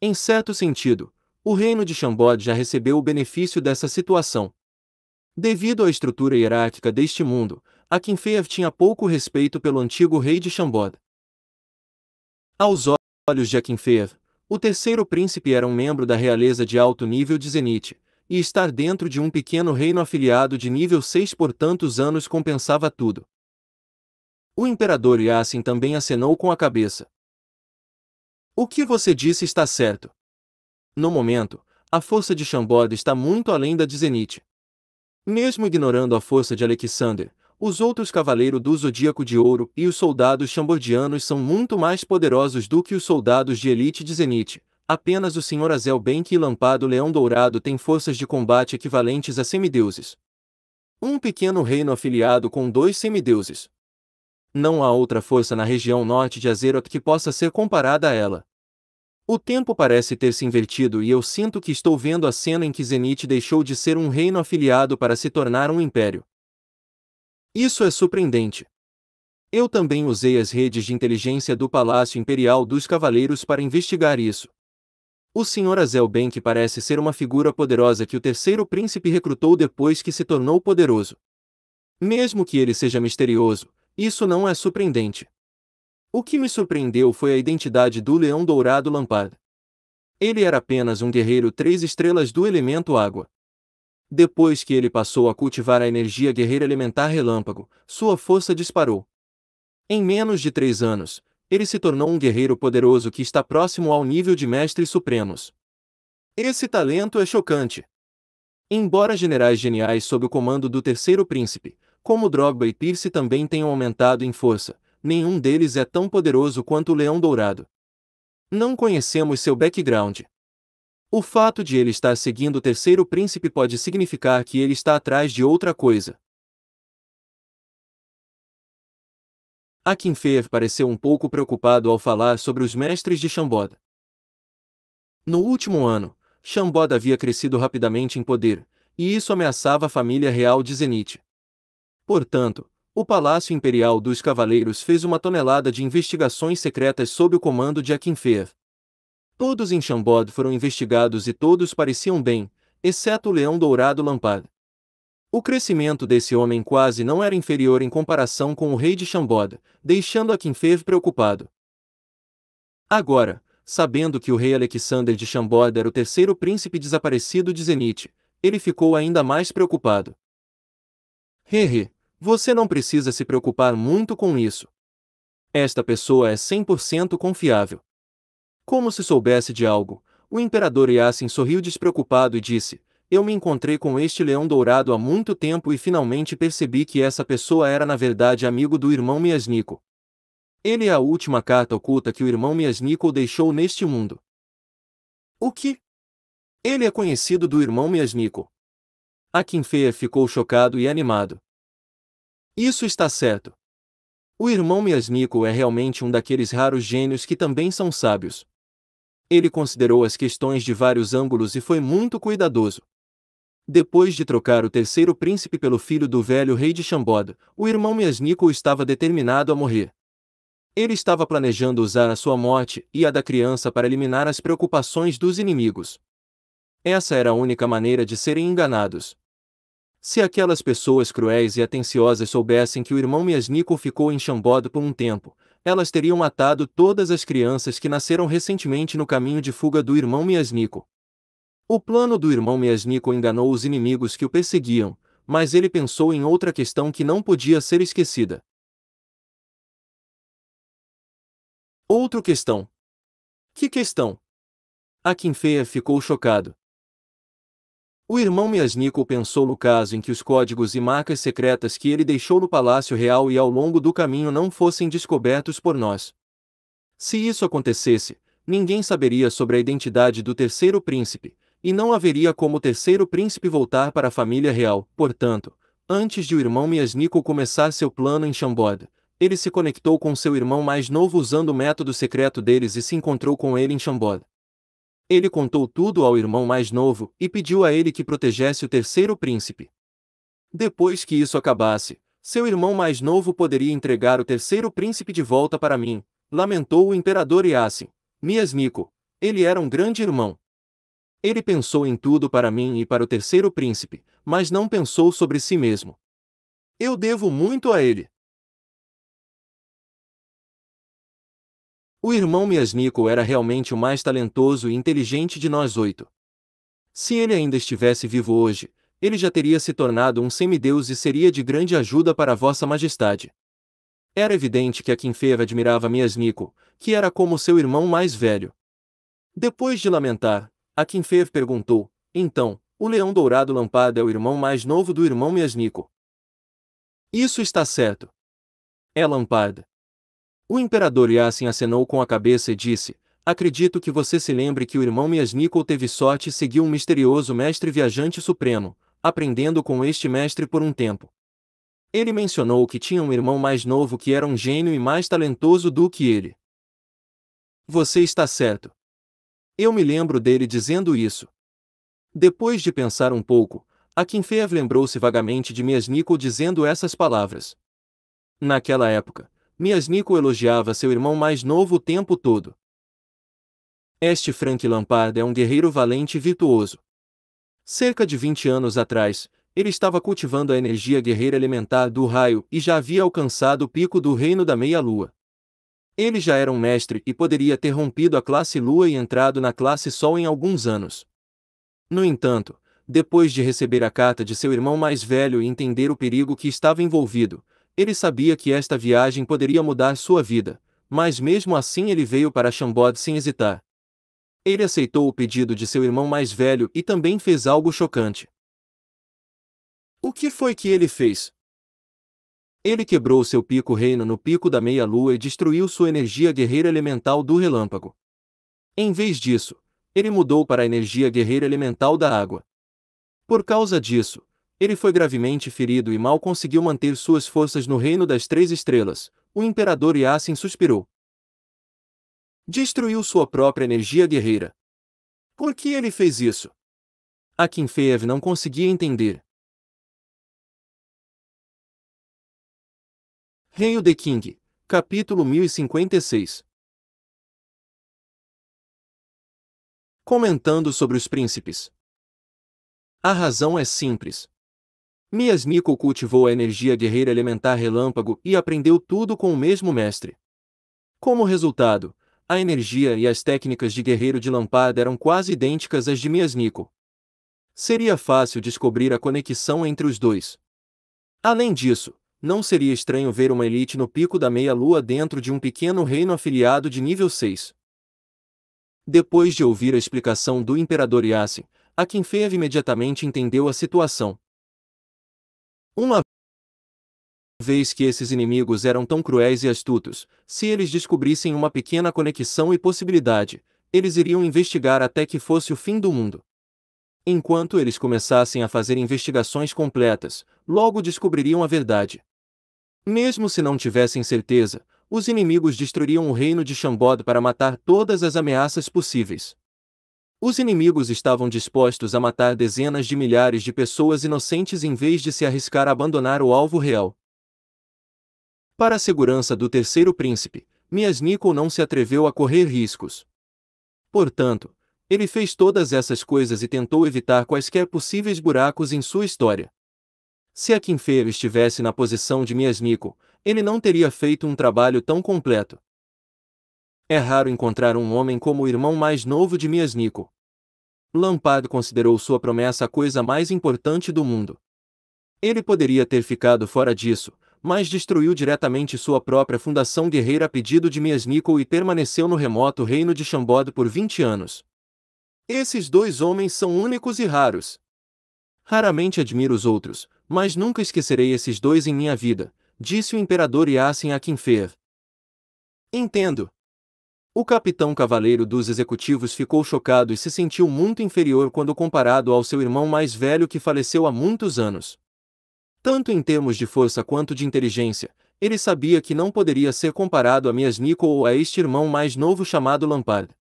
Em certo sentido, o reino de Shambhoda já recebeu o benefício dessa situação. Devido à estrutura hierárquica deste mundo, Akinfeev tinha pouco respeito pelo antigo rei de Shambhoda. Aos olhos de Akinfeev, o terceiro príncipe era um membro da realeza de alto nível de Zenith, e estar dentro de um pequeno reino afiliado de nível 6 por tantos anos compensava tudo. O imperador Yasin também acenou com a cabeça. O que você disse está certo. No momento, a força de Shambhoda está muito além da de Zenith. Mesmo ignorando a força de Alexander, os outros cavaleiros do Zodíaco de Ouro e os soldados chambodianos são muito mais poderosos do que os soldados de elite de Zenith. Apenas o Sr. Azel Bank e Lampado Leão Dourado têm forças de combate equivalentes a semideuses. Um pequeno reino afiliado com 2 semideuses. Não há outra força na região norte de Azeroth que possa ser comparada a ela. O tempo parece ter se invertido e eu sinto que estou vendo a cena em que Zenith deixou de ser um reino afiliado para se tornar um império. Isso é surpreendente. Eu também usei as redes de inteligência do Palácio Imperial dos Cavaleiros para investigar isso. O Sr. Azel Bank parece ser uma figura poderosa que o terceiro príncipe recrutou depois que se tornou poderoso. Mesmo que ele seja misterioso, isso não é surpreendente. O que me surpreendeu foi a identidade do Leão Dourado Lampard. Ele era apenas um guerreiro 3 estrelas do elemento água. Depois que ele passou a cultivar a energia guerreira elementar relâmpago, sua força disparou. Em menos de 3 anos, ele se tornou um guerreiro poderoso que está próximo ao nível de mestres supremos. Esse talento é chocante. Embora generais geniais sob o comando do terceiro príncipe, como Drogba e Pierce também tenham aumentado em força, nenhum deles é tão poderoso quanto o Leão Dourado. Não conhecemos seu background. O fato de ele estar seguindo o terceiro príncipe pode significar que ele está atrás de outra coisa. Akinfeev pareceu um pouco preocupado ao falar sobre os mestres de Shambhoda. No último ano, Shambhoda havia crescido rapidamente em poder, e isso ameaçava a família real de Zenith. Portanto, o Palácio Imperial dos Cavaleiros fez uma tonelada de investigações secretas sob o comando de Akinfeev. Todos em Shambhoda foram investigados e todos pareciam bem, exceto o Leão Dourado Lampard. O crescimento desse homem quase não era inferior em comparação com o rei de Shambhoda, deixando Akinfeev preocupado. Agora, sabendo que o rei Alexander de Shambhoda era o terceiro príncipe desaparecido de Zenith, ele ficou ainda mais preocupado. Hehe, você não precisa se preocupar muito com isso. Esta pessoa é 100% confiável. Como se soubesse de algo, o imperador Yasin sorriu despreocupado e disse, eu me encontrei com este leão dourado há muito tempo e finalmente percebi que essa pessoa era na verdade amigo do irmão Miasnikov. Ele é a última carta oculta que o irmão Miasnikov deixou neste mundo. O que? Ele é conhecido do irmão Miasnikov. Akinfeev ficou chocado e animado. Isso está certo. O irmão Miasnikov é realmente um daqueles raros gênios que também são sábios. Ele considerou as questões de vários ângulos e foi muito cuidadoso. Depois de trocar o terceiro príncipe pelo filho do velho rei de Shambhoda, o irmão Miasnikov estava determinado a morrer. Ele estava planejando usar a sua morte e a da criança para eliminar as preocupações dos inimigos. Essa era a única maneira de serem enganados. Se aquelas pessoas cruéis e atenciosas soubessem que o irmão Miasnikov ficou em Chambord por um tempo, elas teriam matado todas as crianças que nasceram recentemente no caminho de fuga do irmão Miasnikov. O plano do irmão Miasnikov enganou os inimigos que o perseguiam, mas ele pensou em outra questão que não podia ser esquecida. Outra questão. Que questão? Akinfeev ficou chocado. O irmão Miasnikov pensou no caso em que os códigos e marcas secretas que ele deixou no Palácio Real e ao longo do caminho não fossem descobertos por nós. Se isso acontecesse, ninguém saberia sobre a identidade do terceiro príncipe, e não haveria como o terceiro príncipe voltar para a família real. Portanto, antes de o irmão Miasnikov começar seu plano em Chambord, ele se conectou com seu irmão mais novo usando o método secreto deles e se encontrou com ele em Chambord. Ele contou tudo ao irmão mais novo e pediu a ele que protegesse o terceiro príncipe. Depois que isso acabasse, seu irmão mais novo poderia entregar o terceiro príncipe de volta para mim, lamentou o imperador Yasin. Miasnikov, ele era um grande irmão. Ele pensou em tudo para mim e para o terceiro príncipe, mas não pensou sobre si mesmo. Eu devo muito a ele. O irmão Miasnikov era realmente o mais talentoso e inteligente de nós 8. Se ele ainda estivesse vivo hoje, ele já teria se tornado um semideus e seria de grande ajuda para Vossa Majestade. Era evidente que Akinfeev admirava Miasnikov, que era como seu irmão mais velho. Depois de lamentar, Akinfeev perguntou: então, o leão dourado Lampard é o irmão mais novo do irmão Miasnikov? Isso está certo. É Lampard. O imperador Yasin acenou com a cabeça e disse: acredito que você se lembre que o irmão Miasnikov teve sorte e seguiu um misterioso mestre viajante supremo, aprendendo com este mestre por um tempo. Ele mencionou que tinha um irmão mais novo que era um gênio e mais talentoso do que ele. Você está certo. Eu me lembro dele dizendo isso. Depois de pensar um pouco, Akinfeev lembrou-se vagamente de Miasnikov dizendo essas palavras. Naquela época, Miasnikov elogiava seu irmão mais novo o tempo todo. Este Frank Lampard é um guerreiro valente e virtuoso. Cerca de 20 anos atrás, ele estava cultivando a energia guerreira elementar do raio e já havia alcançado o pico do reino da meia-lua. Ele já era um mestre e poderia ter rompido a classe Lua e entrado na classe Sol em alguns anos. No entanto, depois de receber a carta de seu irmão mais velho e entender o perigo que estava envolvido, ele sabia que esta viagem poderia mudar sua vida, mas mesmo assim ele veio para Chambord sem hesitar. Ele aceitou o pedido de seu irmão mais velho e também fez algo chocante. O que foi que ele fez? Ele quebrou seu pico reino no pico da meia-lua e destruiu sua energia guerreira elemental do relâmpago. Em vez disso, ele mudou para a energia guerreira elemental da água. Por causa disso, ele foi gravemente ferido e mal conseguiu manter suas forças no reino das 3 estrelas. O imperador Yasin suspirou. Destruiu sua própria energia guerreira. Por que ele fez isso? Akinfeev não conseguia entender. Hail the King, capítulo 1056. Comentando sobre os príncipes. A razão é simples. Miasnikov cultivou a energia guerreira elementar relâmpago e aprendeu tudo com o mesmo mestre. Como resultado, a energia e as técnicas de guerreiro de Lampard eram quase idênticas às de Miasnikov. Seria fácil descobrir a conexão entre os dois. Além disso, não seria estranho ver uma elite no pico da meia-lua dentro de um pequeno reino afiliado de nível 6. Depois de ouvir a explicação do imperador Yasin, Akinfeev imediatamente entendeu a situação. Uma vez que esses inimigos eram tão cruéis e astutos, se eles descobrissem uma pequena conexão e possibilidade, eles iriam investigar até que fosse o fim do mundo. Enquanto eles começassem a fazer investigações completas, logo descobririam a verdade. Mesmo se não tivessem certeza, os inimigos destruiriam o reino de Chambord para matar todas as ameaças possíveis. Os inimigos estavam dispostos a matar dezenas de milhares de pessoas inocentes em vez de se arriscar a abandonar o alvo real. Para a segurança do terceiro príncipe, Miasnikov não se atreveu a correr riscos. Portanto, ele fez todas essas coisas e tentou evitar quaisquer possíveis buracos em sua história. Se Akinfer estivesse na posição de Miasmiko, ele não teria feito um trabalho tão completo. É raro encontrar um homem como o irmão mais novo de Miasmiko. Lampard considerou sua promessa a coisa mais importante do mundo. Ele poderia ter ficado fora disso, mas destruiu diretamente sua própria fundação guerreira a pedido de Miasmiko e permaneceu no remoto reino de Chambord por 20 anos. Esses dois homens são únicos e raros. Raramente admiro os outros, mas nunca esquecerei esses dois em minha vida, disse o imperador Yasin Akinfer. Entendo. O capitão cavaleiro dos executivos ficou chocado e se sentiu muito inferior quando comparado ao seu irmão mais velho que faleceu há muitos anos. Tanto em termos de força quanto de inteligência, ele sabia que não poderia ser comparado a Miasmiko ou a este irmão mais novo chamado Lampard.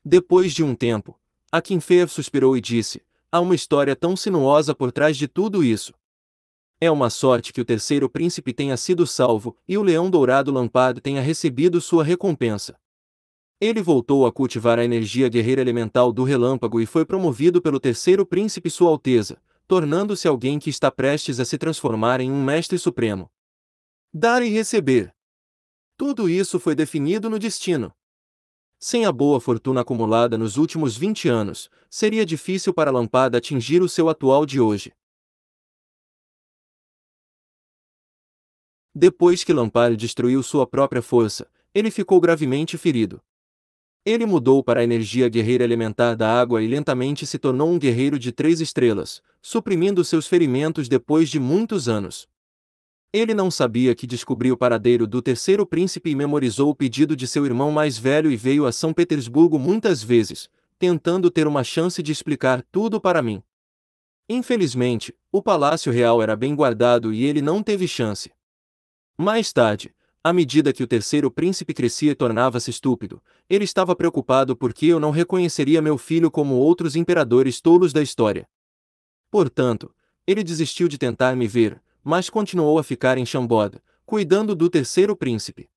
Depois de um tempo, Akinfer suspirou e disse: há uma história tão sinuosa por trás de tudo isso. É uma sorte que o terceiro príncipe tenha sido salvo e o leão dourado Lampard tenha recebido sua recompensa. Ele voltou a cultivar a energia guerreira elemental do relâmpago e foi promovido pelo terceiro príncipe Sua Alteza, tornando-se alguém que está prestes a se transformar em um mestre supremo. Dar e receber. Tudo isso foi definido no destino. Sem a boa fortuna acumulada nos últimos 20 anos, seria difícil para Lampard atingir o seu atual de hoje. Depois que Lampard destruiu sua própria força, ele ficou gravemente ferido. Ele mudou para a energia guerreira elementar da água e lentamente se tornou um guerreiro de 3 estrelas, suprimindo seus ferimentos depois de muitos anos. Ele não sabia que descobriu o paradeiro do terceiro príncipe e memorizou o pedido de seu irmão mais velho e veio a São Petersburgo muitas vezes, tentando ter uma chance de explicar tudo para mim. Infelizmente, o palácio real era bem guardado e ele não teve chance. Mais tarde, à medida que o terceiro príncipe crescia e tornava-se estúpido, ele estava preocupado porque eu não reconheceria meu filho como outros imperadores tolos da história. Portanto, ele desistiu de tentar me ver, mas continuou a ficar em Chambord, cuidando do terceiro príncipe.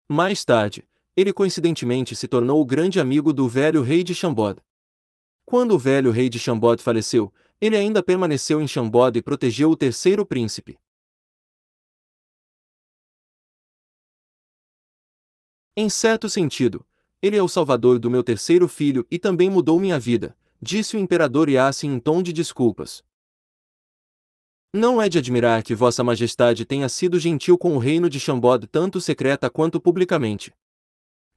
Mais tarde, ele coincidentemente se tornou o grande amigo do velho rei de Chambord. Quando o velho rei de Chambord faleceu, ele ainda permaneceu em Chambord e protegeu o terceiro príncipe. Em certo sentido, ele é o salvador do meu terceiro filho e também mudou minha vida, disse o imperador Yasin em tom de desculpas. Não é de admirar que Vossa Majestade tenha sido gentil com o reino de Chambord tanto secreta quanto publicamente.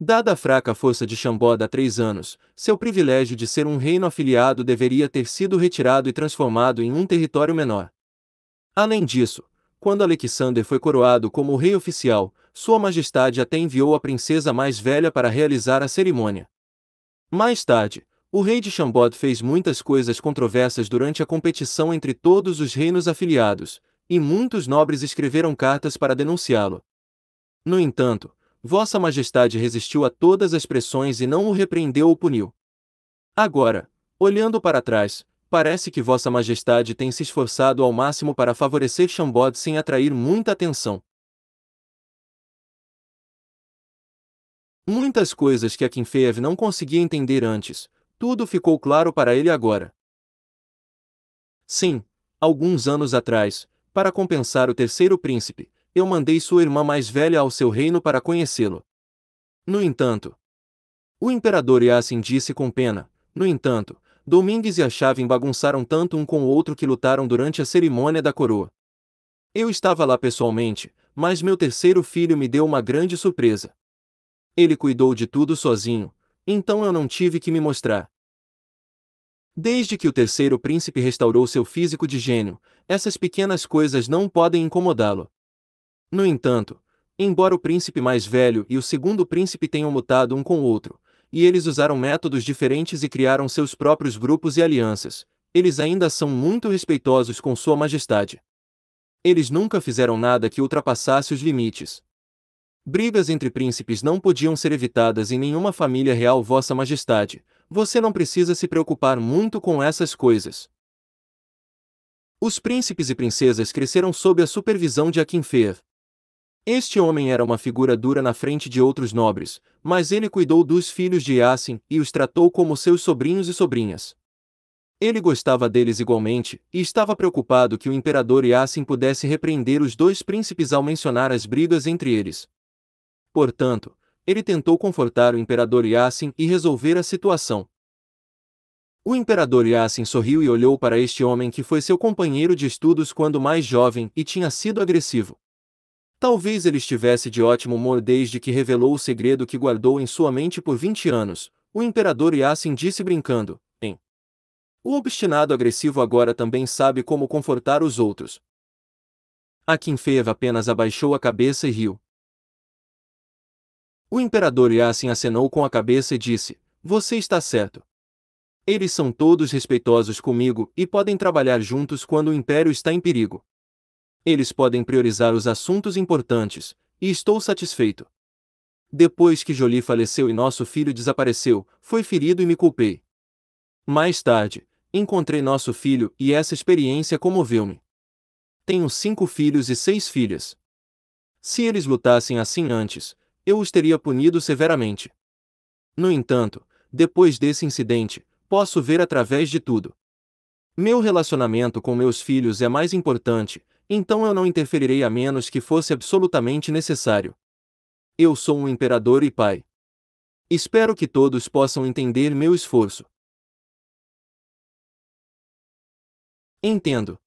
Dada a fraca força de Chambord há 3 anos, seu privilégio de ser um reino afiliado deveria ter sido retirado e transformado em um território menor. Além disso, quando Alexander foi coroado como o rei oficial, Sua Majestade até enviou a princesa mais velha para realizar a cerimônia. Mais tarde, o rei de Chambord fez muitas coisas controversas durante a competição entre todos os reinos afiliados, e muitos nobres escreveram cartas para denunciá-lo. No entanto, Vossa Majestade resistiu a todas as pressões e não o repreendeu ou puniu. Agora, olhando para trás, parece que Vossa Majestade tem se esforçado ao máximo para favorecer Chambord sem atrair muita atenção. Muitas coisas que Akinfeev não conseguia entender antes, tudo ficou claro para ele agora. Sim, alguns anos atrás, para compensar o terceiro príncipe, eu mandei sua irmã mais velha ao seu reino para conhecê-lo. No entanto, o imperador Yasin disse com pena, no entanto, Domingues e a Chavin bagunçaram tanto um com o outro que lutaram durante a cerimônia da coroa. Eu estava lá pessoalmente, mas meu terceiro filho me deu uma grande surpresa. Ele cuidou de tudo sozinho, então eu não tive que me mostrar. Desde que o terceiro príncipe restaurou seu físico de gênio, essas pequenas coisas não podem incomodá-lo. No entanto, embora o príncipe mais velho e o segundo príncipe tenham lutado um com o outro, e eles usaram métodos diferentes e criaram seus próprios grupos e alianças, eles ainda são muito respeitosos com Sua Majestade. Eles nunca fizeram nada que ultrapassasse os limites. Brigas entre príncipes não podiam ser evitadas em nenhuma família real, Vossa Majestade. Você não precisa se preocupar muito com essas coisas. Os príncipes e princesas cresceram sob a supervisão de Akinfeev. Este homem era uma figura dura na frente de outros nobres, mas ele cuidou dos filhos de Yasin e os tratou como seus sobrinhos e sobrinhas. Ele gostava deles igualmente, e estava preocupado que o imperador Yasin pudesse repreender os dois príncipes ao mencionar as brigas entre eles. Portanto, ele tentou confortar o imperador Yasin e resolver a situação. O imperador Yasin sorriu e olhou para este homem que foi seu companheiro de estudos quando mais jovem e tinha sido agressivo. Talvez ele estivesse de ótimo humor desde que revelou o segredo que guardou em sua mente por 20 anos, o imperador Yasin disse brincando, o obstinado agressivo agora também sabe como confortar os outros. Akinfeev apenas abaixou a cabeça e riu. O imperador Yasin acenou com a cabeça e disse, você está certo. Eles são todos respeitosos comigo e podem trabalhar juntos quando o império está em perigo. Eles podem priorizar os assuntos importantes, e estou satisfeito. Depois que Jolie faleceu e nosso filho desapareceu, foi ferido e me culpei. Mais tarde, encontrei nosso filho e essa experiência comoveu-me. Tenho 5 filhos e 6 filhas. Se eles lutassem assim antes, eu os teria punido severamente. No entanto, depois desse incidente, posso ver através de tudo. Meu relacionamento com meus filhos é mais importante, então eu não interferirei a menos que fosse absolutamente necessário. Eu sou um imperador e pai. Espero que todos possam entender meu esforço. Entendo.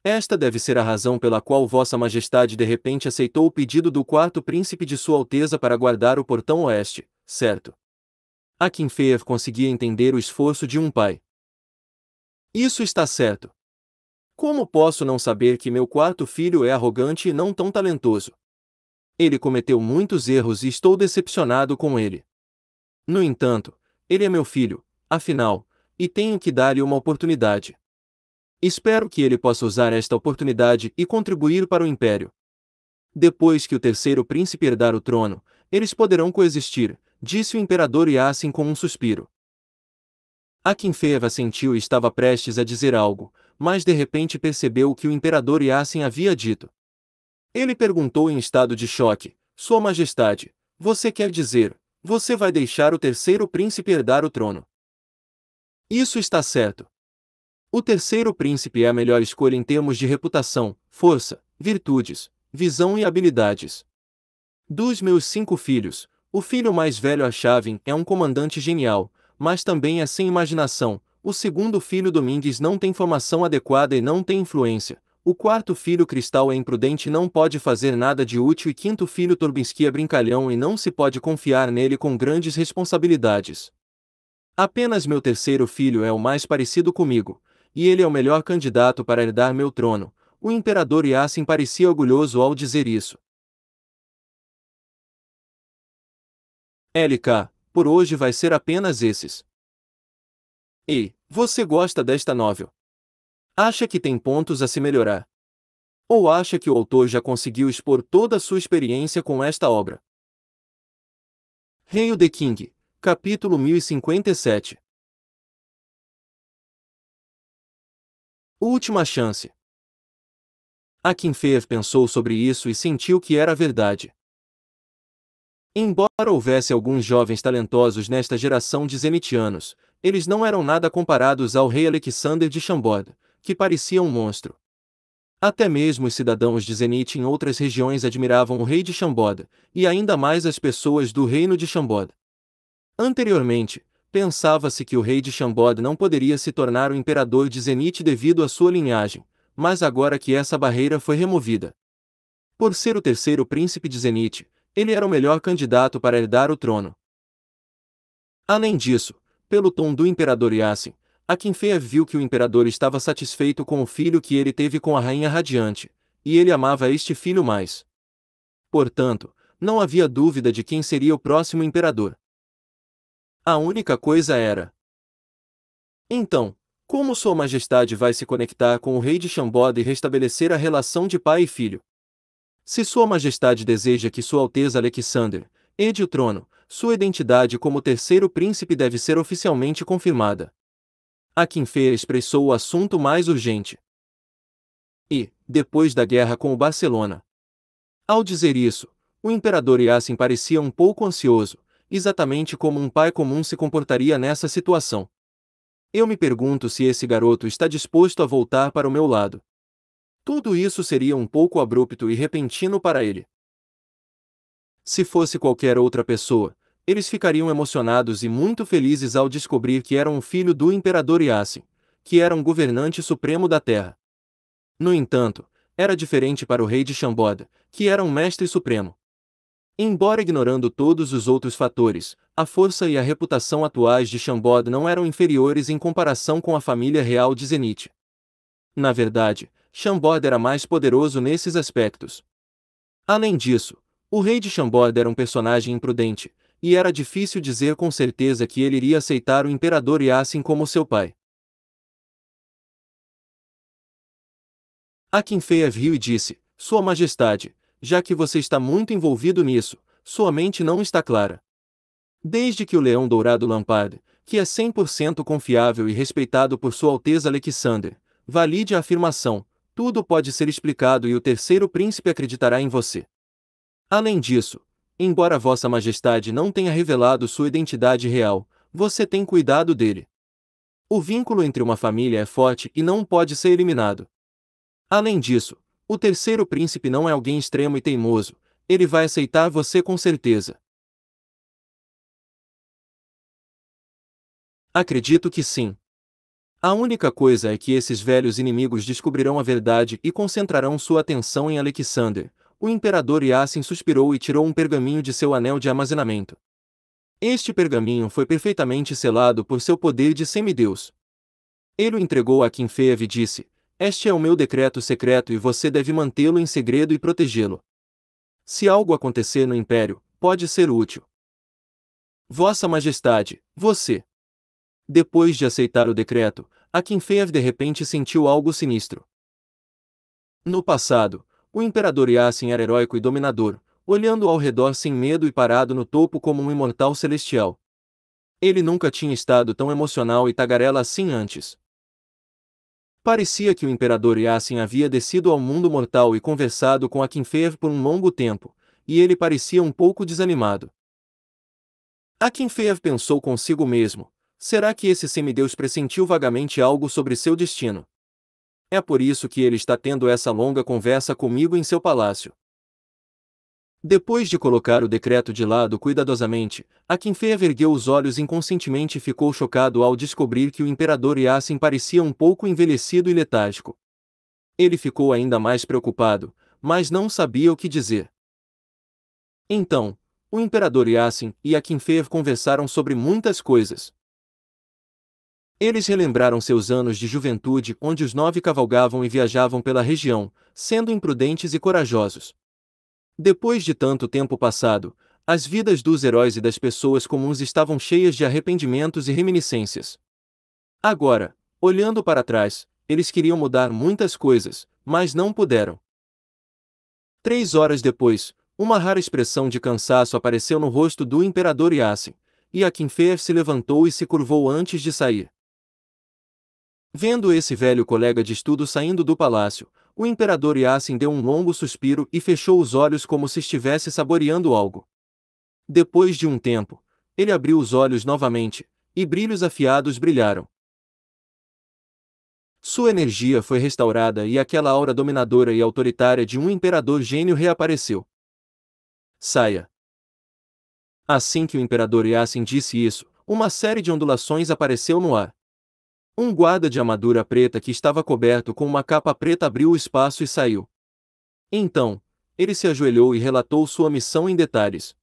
Esta deve ser a razão pela qual Vossa Majestade de repente aceitou o pedido do quarto príncipe de Sua Alteza para guardar o portão oeste, certo? Akinfeev conseguia entender o esforço de um pai. Isso está certo. Como posso não saber que meu quarto filho é arrogante e não tão talentoso? Ele cometeu muitos erros e estou decepcionado com ele. No entanto, ele é meu filho, afinal, e tenho que dar-lhe uma oportunidade. Espero que ele possa usar esta oportunidade e contribuir para o império. Depois que o terceiro príncipe herdar o trono, eles poderão coexistir, disse o imperador Yasin com um suspiro. Akinfeev assentiu e estava prestes a dizer algo, mas de repente percebeu o que o imperador Yasin havia dito. Ele perguntou em estado de choque, Sua Majestade, você quer dizer, você vai deixar o terceiro príncipe herdar o trono? Isso está certo. O terceiro príncipe é a melhor escolha em termos de reputação, força, virtudes, visão e habilidades. Dos meus 5 filhos, o filho mais velho Arshavin é um comandante genial, mas também é sem imaginação. O segundo filho Domingues não tem formação adequada e não tem influência. O quarto filho Cristal é imprudente e não pode fazer nada de útil. E quinto filho Torbinsky é brincalhão e não se pode confiar nele com grandes responsabilidades. Apenas meu terceiro filho é o mais parecido comigo, e ele é o melhor candidato para herdar meu trono. O imperador Yasin parecia orgulhoso ao dizer isso. LK, por hoje vai ser apenas esses. Ei, você gosta desta novel? Acha que tem pontos a se melhorar? Ou acha que o autor já conseguiu expor toda a sua experiência com esta obra? Hail the King, capítulo 1057. Última chance. Akinfeev pensou sobre isso e sentiu que era verdade. Embora houvesse alguns jovens talentosos nesta geração de zenitianos, eles não eram nada comparados ao rei Alexander de Chambord, que parecia um monstro. Até mesmo os cidadãos de Zenit em outras regiões admiravam o rei de Chambord, e ainda mais as pessoas do reino de Chambord. Anteriormente, pensava-se que o rei de Chambord não poderia se tornar o imperador de Zenit devido à sua linhagem, mas agora que essa barreira foi removida. Por ser o terceiro príncipe de Zenit, ele era o melhor candidato para herdar o trono. Além disso, pelo tom do imperador Yasin, Akinfeev viu que o imperador estava satisfeito com o filho que ele teve com a rainha radiante, e ele amava este filho mais. Portanto, não havia dúvida de quem seria o próximo imperador. A única coisa era: então, como Sua Majestade vai se conectar com o rei de Chambord e restabelecer a relação de pai e filho? Se Sua Majestade deseja que Sua Alteza Alexander herde o trono, sua identidade como terceiro príncipe deve ser oficialmente confirmada. Akinfeev expressou o assunto mais urgente. E, depois da guerra com o Barcelona. Ao dizer isso, o imperador Yasin parecia um pouco ansioso, exatamente como um pai comum se comportaria nessa situação. Eu me pergunto se esse garoto está disposto a voltar para o meu lado. Tudo isso seria um pouco abrupto e repentino para ele. Se fosse qualquer outra pessoa, eles ficariam emocionados e muito felizes ao descobrir que era um filho do imperador Yasin, que era um governante supremo da terra. No entanto, era diferente para o rei de Shambod, que era um mestre supremo. Embora ignorando todos os outros fatores, a força e a reputação atuais de Shambod não eram inferiores em comparação com a família real de Zenith. Na verdade, Shambod era mais poderoso nesses aspectos. Além disso, o rei de Shambod era um personagem imprudente, e era difícil dizer com certeza que ele iria aceitar o imperador Yasin como seu pai. Akinfeev riu e disse: Sua Majestade, já que você está muito envolvido nisso, sua mente não está clara. Desde que o Leão Dourado Lampard, que é 100% confiável e respeitado por Sua Alteza Alexander, valide a afirmação, tudo pode ser explicado e o terceiro príncipe acreditará em você. Além disso, embora Vossa Majestade não tenha revelado sua identidade real, você tem cuidado dele. O vínculo entre uma família é forte e não pode ser eliminado. Além disso, o terceiro príncipe não é alguém extremo e teimoso, ele vai aceitar você com certeza. Acredito que sim. A única coisa é que esses velhos inimigos descobrirão a verdade e concentrarão sua atenção em Alexander. O imperador Yasin suspirou e tirou um pergaminho de seu anel de armazenamento. Este pergaminho foi perfeitamente selado por seu poder de semideus. Ele o entregou a Akinfeev e disse: Este é o meu decreto secreto e você deve mantê-lo em segredo e protegê-lo. Se algo acontecer no Império, pode ser útil. Vossa Majestade, você. Depois de aceitar o decreto, Akinfeev de repente sentiu algo sinistro. No passado, o imperador Yasin era heróico e dominador, olhando ao redor sem medo e parado no topo como um imortal celestial. Ele nunca tinha estado tão emocional e tagarela assim antes. Parecia que o imperador Yasin havia descido ao mundo mortal e conversado com Akinfeev por um longo tempo, e ele parecia um pouco desanimado. Akinfeev pensou consigo mesmo: será que esse semideus pressentiu vagamente algo sobre seu destino? É por isso que ele está tendo essa longa conversa comigo em seu palácio. Depois de colocar o decreto de lado cuidadosamente, Akinfeev ergueu os olhos inconscientemente e ficou chocado ao descobrir que o imperador Yasin parecia um pouco envelhecido e letárgico. Ele ficou ainda mais preocupado, mas não sabia o que dizer. Então, o imperador Yasin e Akinfeev conversaram sobre muitas coisas. Eles relembraram seus anos de juventude onde os 9 cavalgavam e viajavam pela região, sendo imprudentes e corajosos. Depois de tanto tempo passado, as vidas dos heróis e das pessoas comuns estavam cheias de arrependimentos e reminiscências. Agora, olhando para trás, eles queriam mudar muitas coisas, mas não puderam. 3 horas depois, uma rara expressão de cansaço apareceu no rosto do imperador Yasin, e Akinfeev se levantou e se curvou antes de sair. Vendo esse velho colega de estudo saindo do palácio, o imperador Yasin deu um longo suspiro e fechou os olhos como se estivesse saboreando algo. Depois de um tempo, ele abriu os olhos novamente, e brilhos afiados brilharam. Sua energia foi restaurada e aquela aura dominadora e autoritária de um imperador gênio reapareceu. Saia. Assim que o imperador Yasin disse isso, uma série de ondulações apareceu no ar. Um guarda de armadura preta que estava coberto com uma capa preta abriu o espaço e saiu. Então, ele se ajoelhou e relatou sua missão em detalhes.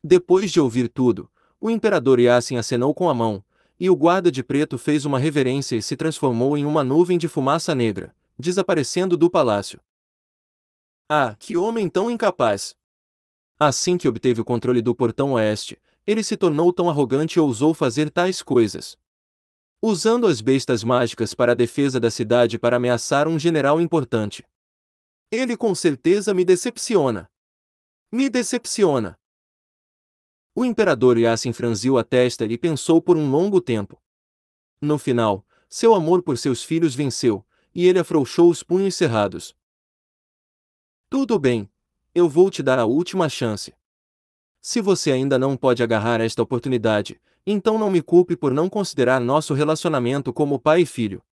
Depois de ouvir tudo, o imperador Yasin acenou com a mão, e o guarda de preto fez uma reverência e se transformou em uma nuvem de fumaça negra, desaparecendo do palácio. Ah, que homem tão incapaz! Assim que obteve o controle do portão oeste, ele se tornou tão arrogante e ousou fazer tais coisas. Usando as bestas mágicas para a defesa da cidade para ameaçar um general importante. Ele com certeza me decepciona. Me decepciona. O imperador Yasin franziu a testa e pensou por um longo tempo. No final, seu amor por seus filhos venceu, e ele afrouxou os punhos cerrados. Tudo bem, eu vou te dar a última chance. Se você ainda não pode agarrar esta oportunidade, então não me culpe por não considerar nosso relacionamento como pai e filho.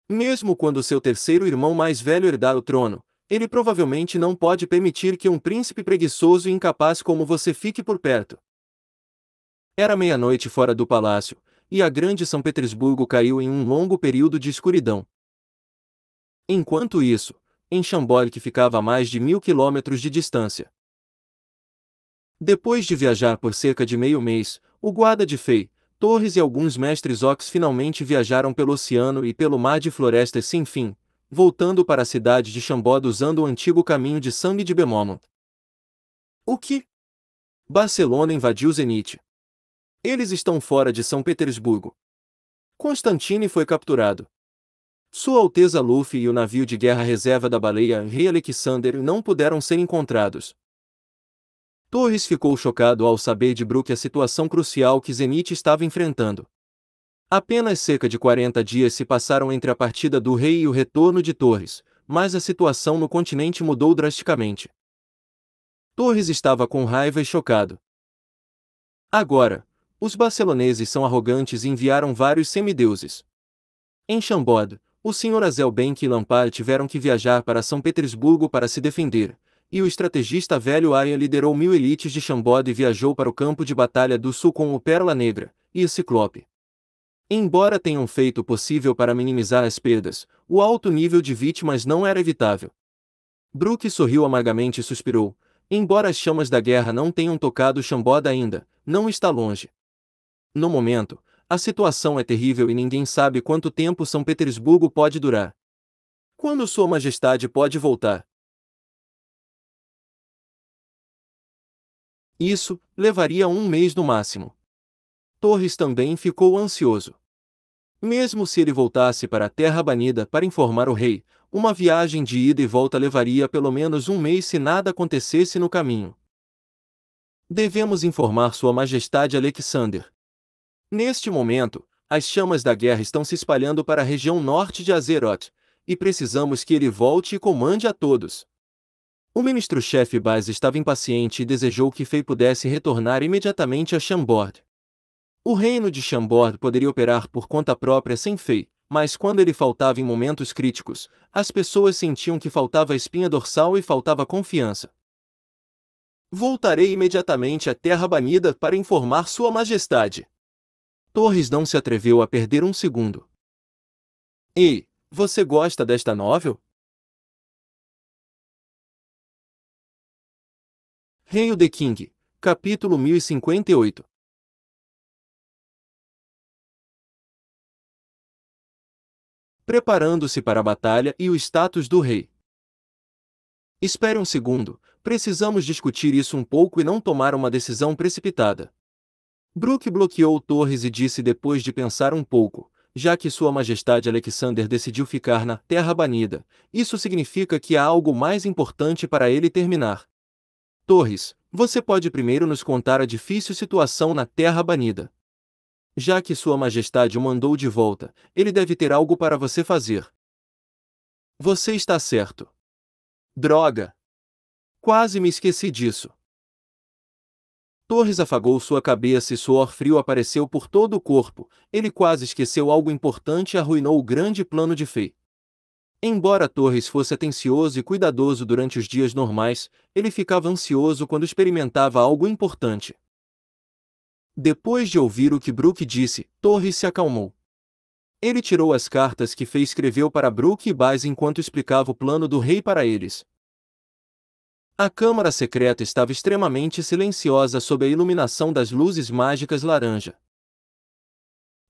Mesmo quando seu terceiro irmão mais velho herdar o trono, ele provavelmente não pode permitir que um príncipe preguiçoso e incapaz como você fique por perto. Era meia-noite fora do palácio, e a grande São Petersburgo caiu em um longo período de escuridão. Enquanto isso, em Chambord, que ficava a mais de 1000 quilômetros de distância. Depois de viajar por cerca de meio mês, o guarda de Fei, Torres e alguns mestres Ox finalmente viajaram pelo oceano e pelo mar de florestas sem fim, voltando para a cidade de Chambord usando o antigo caminho de sangue de Beaumont. O que? Barcelona invadiu Zenit. Eles estão fora de São Petersburgo. Constantine foi capturado. Sua Alteza Luffy e o navio de guerra reserva da baleia Rei Alexander não puderam ser encontrados. Torres ficou chocado ao saber de Brook a situação crucial que Zenit estava enfrentando. Apenas cerca de 40 dias se passaram entre a partida do rei e o retorno de Torres, mas a situação no continente mudou drasticamente. Torres estava com raiva e chocado. Agora, os barceloneses são arrogantes e enviaram vários semideuses. Em Chambord, o Sr. Azelbank e Lampard tiveram que viajar para São Petersburgo para se defender, e o estrategista velho Aya liderou 1000 elites de Chambord e viajou para o campo de batalha do sul com o Pérola Negra e o Ciclope. Embora tenham feito o possível para minimizar as perdas, o alto nível de vítimas não era evitável. Brook sorriu amargamente e suspirou. Embora as chamas da guerra não tenham tocado Chambord ainda, não está longe. No momento, a situação é terrível e ninguém sabe quanto tempo São Petersburgo pode durar. Quando Sua Majestade pode voltar? Isso levaria um mês no máximo. Torres também ficou ansioso. Mesmo se ele voltasse para a Terra Banida para informar o rei, uma viagem de ida e volta levaria pelo menos um mês se nada acontecesse no caminho. Devemos informar Sua Majestade Alexander. Neste momento, as chamas da guerra estão se espalhando para a região norte de Azeroth, e precisamos que ele volte e comande a todos. O ministro-chefe Baz estava impaciente e desejou que Fei pudesse retornar imediatamente a Chambord. O reino de Chambord poderia operar por conta própria sem Fei, mas quando ele faltava em momentos críticos, as pessoas sentiam que faltava espinha dorsal e faltava confiança. Voltarei imediatamente à Terra Banida para informar Sua Majestade. Torres não se atreveu a perder um segundo. Ei, você gosta desta novel? Hail the King, capítulo 1058. Preparando-se para a batalha e o status do rei. Espere um segundo, precisamos discutir isso um pouco e não tomar uma decisão precipitada. Brook bloqueou Torres e disse depois de pensar um pouco, já que Sua Majestade Alexander decidiu ficar na Terra Banida, isso significa que há algo mais importante para ele terminar. Torres, você pode primeiro nos contar a difícil situação na Terra Banida. Já que Sua Majestade o mandou de volta, ele deve ter algo para você fazer. Você está certo. Droga! Quase me esqueci disso. Torres afagou sua cabeça e suor frio apareceu por todo o corpo, ele quase esqueceu algo importante e arruinou o grande plano de Fei. Embora Torres fosse atencioso e cuidadoso durante os dias normais, ele ficava ansioso quando experimentava algo importante. Depois de ouvir o que Brook disse, Torres se acalmou. Ele tirou as cartas que Fei escreveu para Brook e Baz enquanto explicava o plano do rei para eles. A câmara secreta estava extremamente silenciosa sob a iluminação das luzes mágicas laranja.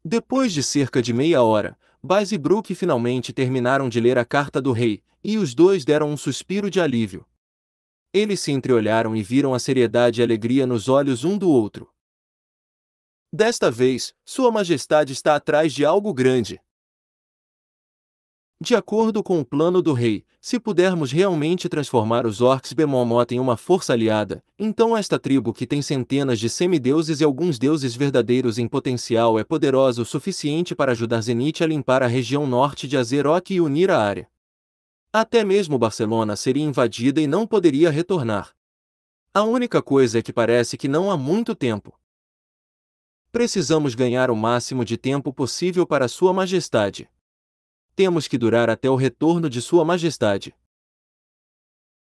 Depois de cerca de meia hora, Baz e Brook finalmente terminaram de ler a carta do rei, e os dois deram um suspiro de alívio. Eles se entreolharam e viram a seriedade e alegria nos olhos um do outro. Desta vez, Sua Majestade está atrás de algo grande. De acordo com o plano do rei, se pudermos realmente transformar os Orcs Bemomoth em uma força aliada, então esta tribo que tem centenas de semideuses e alguns deuses verdadeiros em potencial é poderosa o suficiente para ajudar Zenith a limpar a região norte de Azeroth e unir a área. Até mesmo Barcelona seria invadida e não poderia retornar. A única coisa é que parece que não há muito tempo. Precisamos ganhar o máximo de tempo possível para Sua Majestade. Temos que durar até o retorno de Sua Majestade.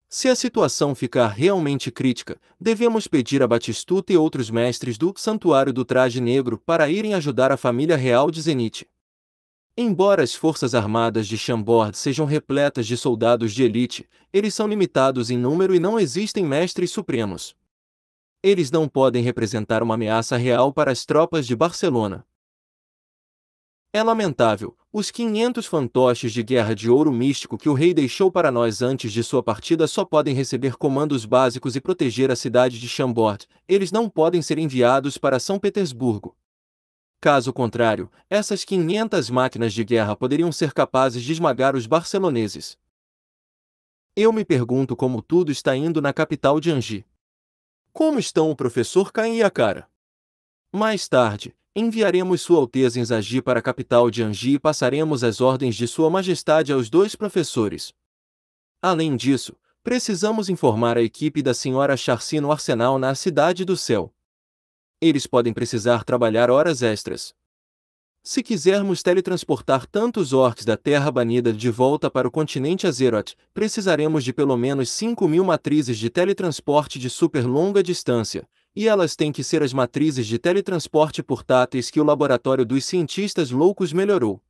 Se a situação ficar realmente crítica, devemos pedir a Batistuta e outros mestres do Santuário do Traje Negro para irem ajudar a família real de Zenith. Embora as forças armadas de Chambord sejam repletas de soldados de elite, eles são limitados em número e não existem mestres supremos. Eles não podem representar uma ameaça real para as tropas de Barcelona. É lamentável, os 500 fantoches de guerra de ouro místico que o rei deixou para nós antes de sua partida só podem receber comandos básicos e proteger a cidade de Chambord, eles não podem ser enviados para São Petersburgo. Caso contrário, essas 500 máquinas de guerra poderiam ser capazes de esmagar os barceloneses. Eu me pergunto como tudo está indo na capital de Angi. Como estão o professor Caim e a cara? Mais tarde, enviaremos Sua Alteza em Zagi para a capital de Angi e passaremos as ordens de Sua Majestade aos dois professores. Além disso, precisamos informar a equipe da Sra. Charcy no arsenal na Cidade do Céu. Eles podem precisar trabalhar horas extras. Se quisermos teletransportar tantos orcs da Terra Banida de volta para o continente Azeroth, precisaremos de pelo menos 5.000 matrizes de teletransporte de super longa distância, e elas têm que ser as matrizes de teletransporte portáteis que o laboratório dos cientistas loucos melhorou.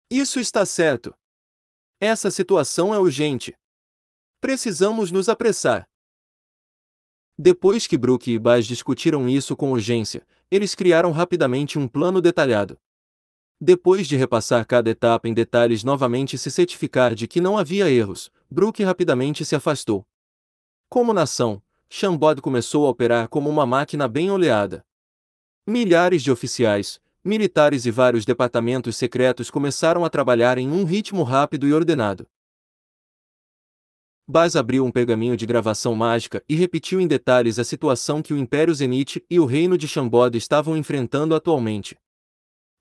Isso está certo. Essa situação é urgente. Precisamos nos apressar. Depois que Brook e Baz discutiram isso com urgência, eles criaram rapidamente um plano detalhado. Depois de repassar cada etapa em detalhes novamente e se certificar de que não havia erros, Brook rapidamente se afastou. Como nação, Chambord começou a operar como uma máquina bem oleada. Milhares de oficiais, militares e vários departamentos secretos começaram a trabalhar em um ritmo rápido e ordenado. Baz abriu um pergaminho de gravação mágica e repetiu em detalhes a situação que o Império Zenith e o Reino de Chambord estavam enfrentando atualmente.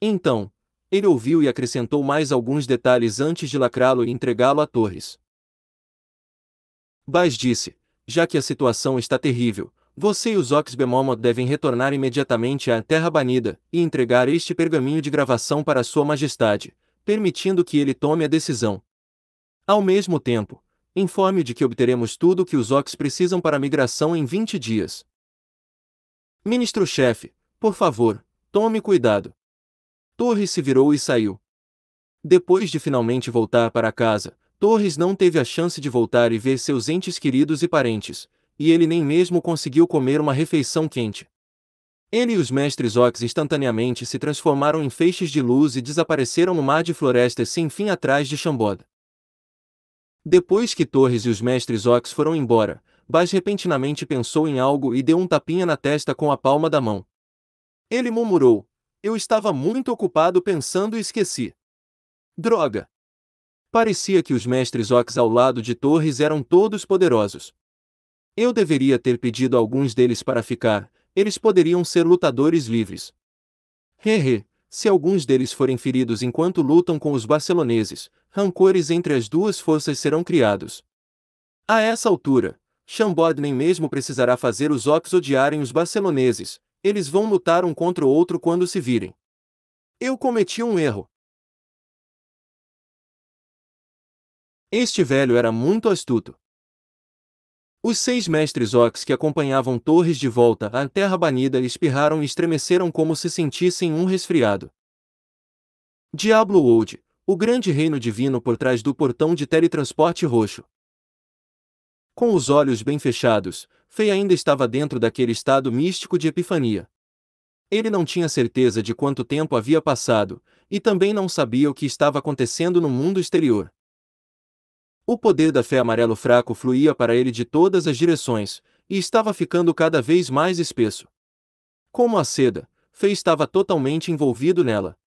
Então, ele ouviu e acrescentou mais alguns detalhes antes de lacrá-lo e entregá-lo a Torres. Baz disse: já que a situação está terrível, você e os Oxbemomoth devem retornar imediatamente à Terra Banida e entregar este pergaminho de gravação para Sua Majestade, permitindo que ele tome a decisão. Ao mesmo tempo, informe de que obteremos tudo o que os Ox precisam para a migração em 20 dias. Ministro-chefe, por favor, tome cuidado. Torres se virou e saiu. Depois de finalmente voltar para casa, Torres não teve a chance de voltar e ver seus entes queridos e parentes, e ele nem mesmo conseguiu comer uma refeição quente. Ele e os mestres Ox instantaneamente se transformaram em feixes de luz e desapareceram no mar de florestas sem fim atrás de Chambord. Depois que Torres e os mestres Ox foram embora, Baz repentinamente pensou em algo e deu um tapinha na testa com a palma da mão. Ele murmurou: eu estava muito ocupado pensando e esqueci. Droga! Parecia que os mestres Ox ao lado de Torres eram todos poderosos. Eu deveria ter pedido a alguns deles para ficar, eles poderiam ser lutadores livres. Hehe, se alguns deles forem feridos enquanto lutam com os barceloneses, rancores entre as duas forças serão criados. A essa altura, Chambord nem mesmo precisará fazer os Ox odiarem os barceloneses, eles vão lutar um contra o outro quando se virem. Eu cometi um erro. Este velho era muito astuto. Os 6 mestres Ox que acompanhavam Torres de volta à Terra Banida espirraram e estremeceram como se sentissem um resfriado. Diablo Old, o grande reino divino por trás do portão de teletransporte roxo. Com os olhos bem fechados, Fei ainda estava dentro daquele estado místico de epifania. Ele não tinha certeza de quanto tempo havia passado, e também não sabia o que estava acontecendo no mundo exterior. O poder da fé amarelo fraco fluía para ele de todas as direções, e estava ficando cada vez mais espesso. Como a seda, Fei estava totalmente envolvido nela.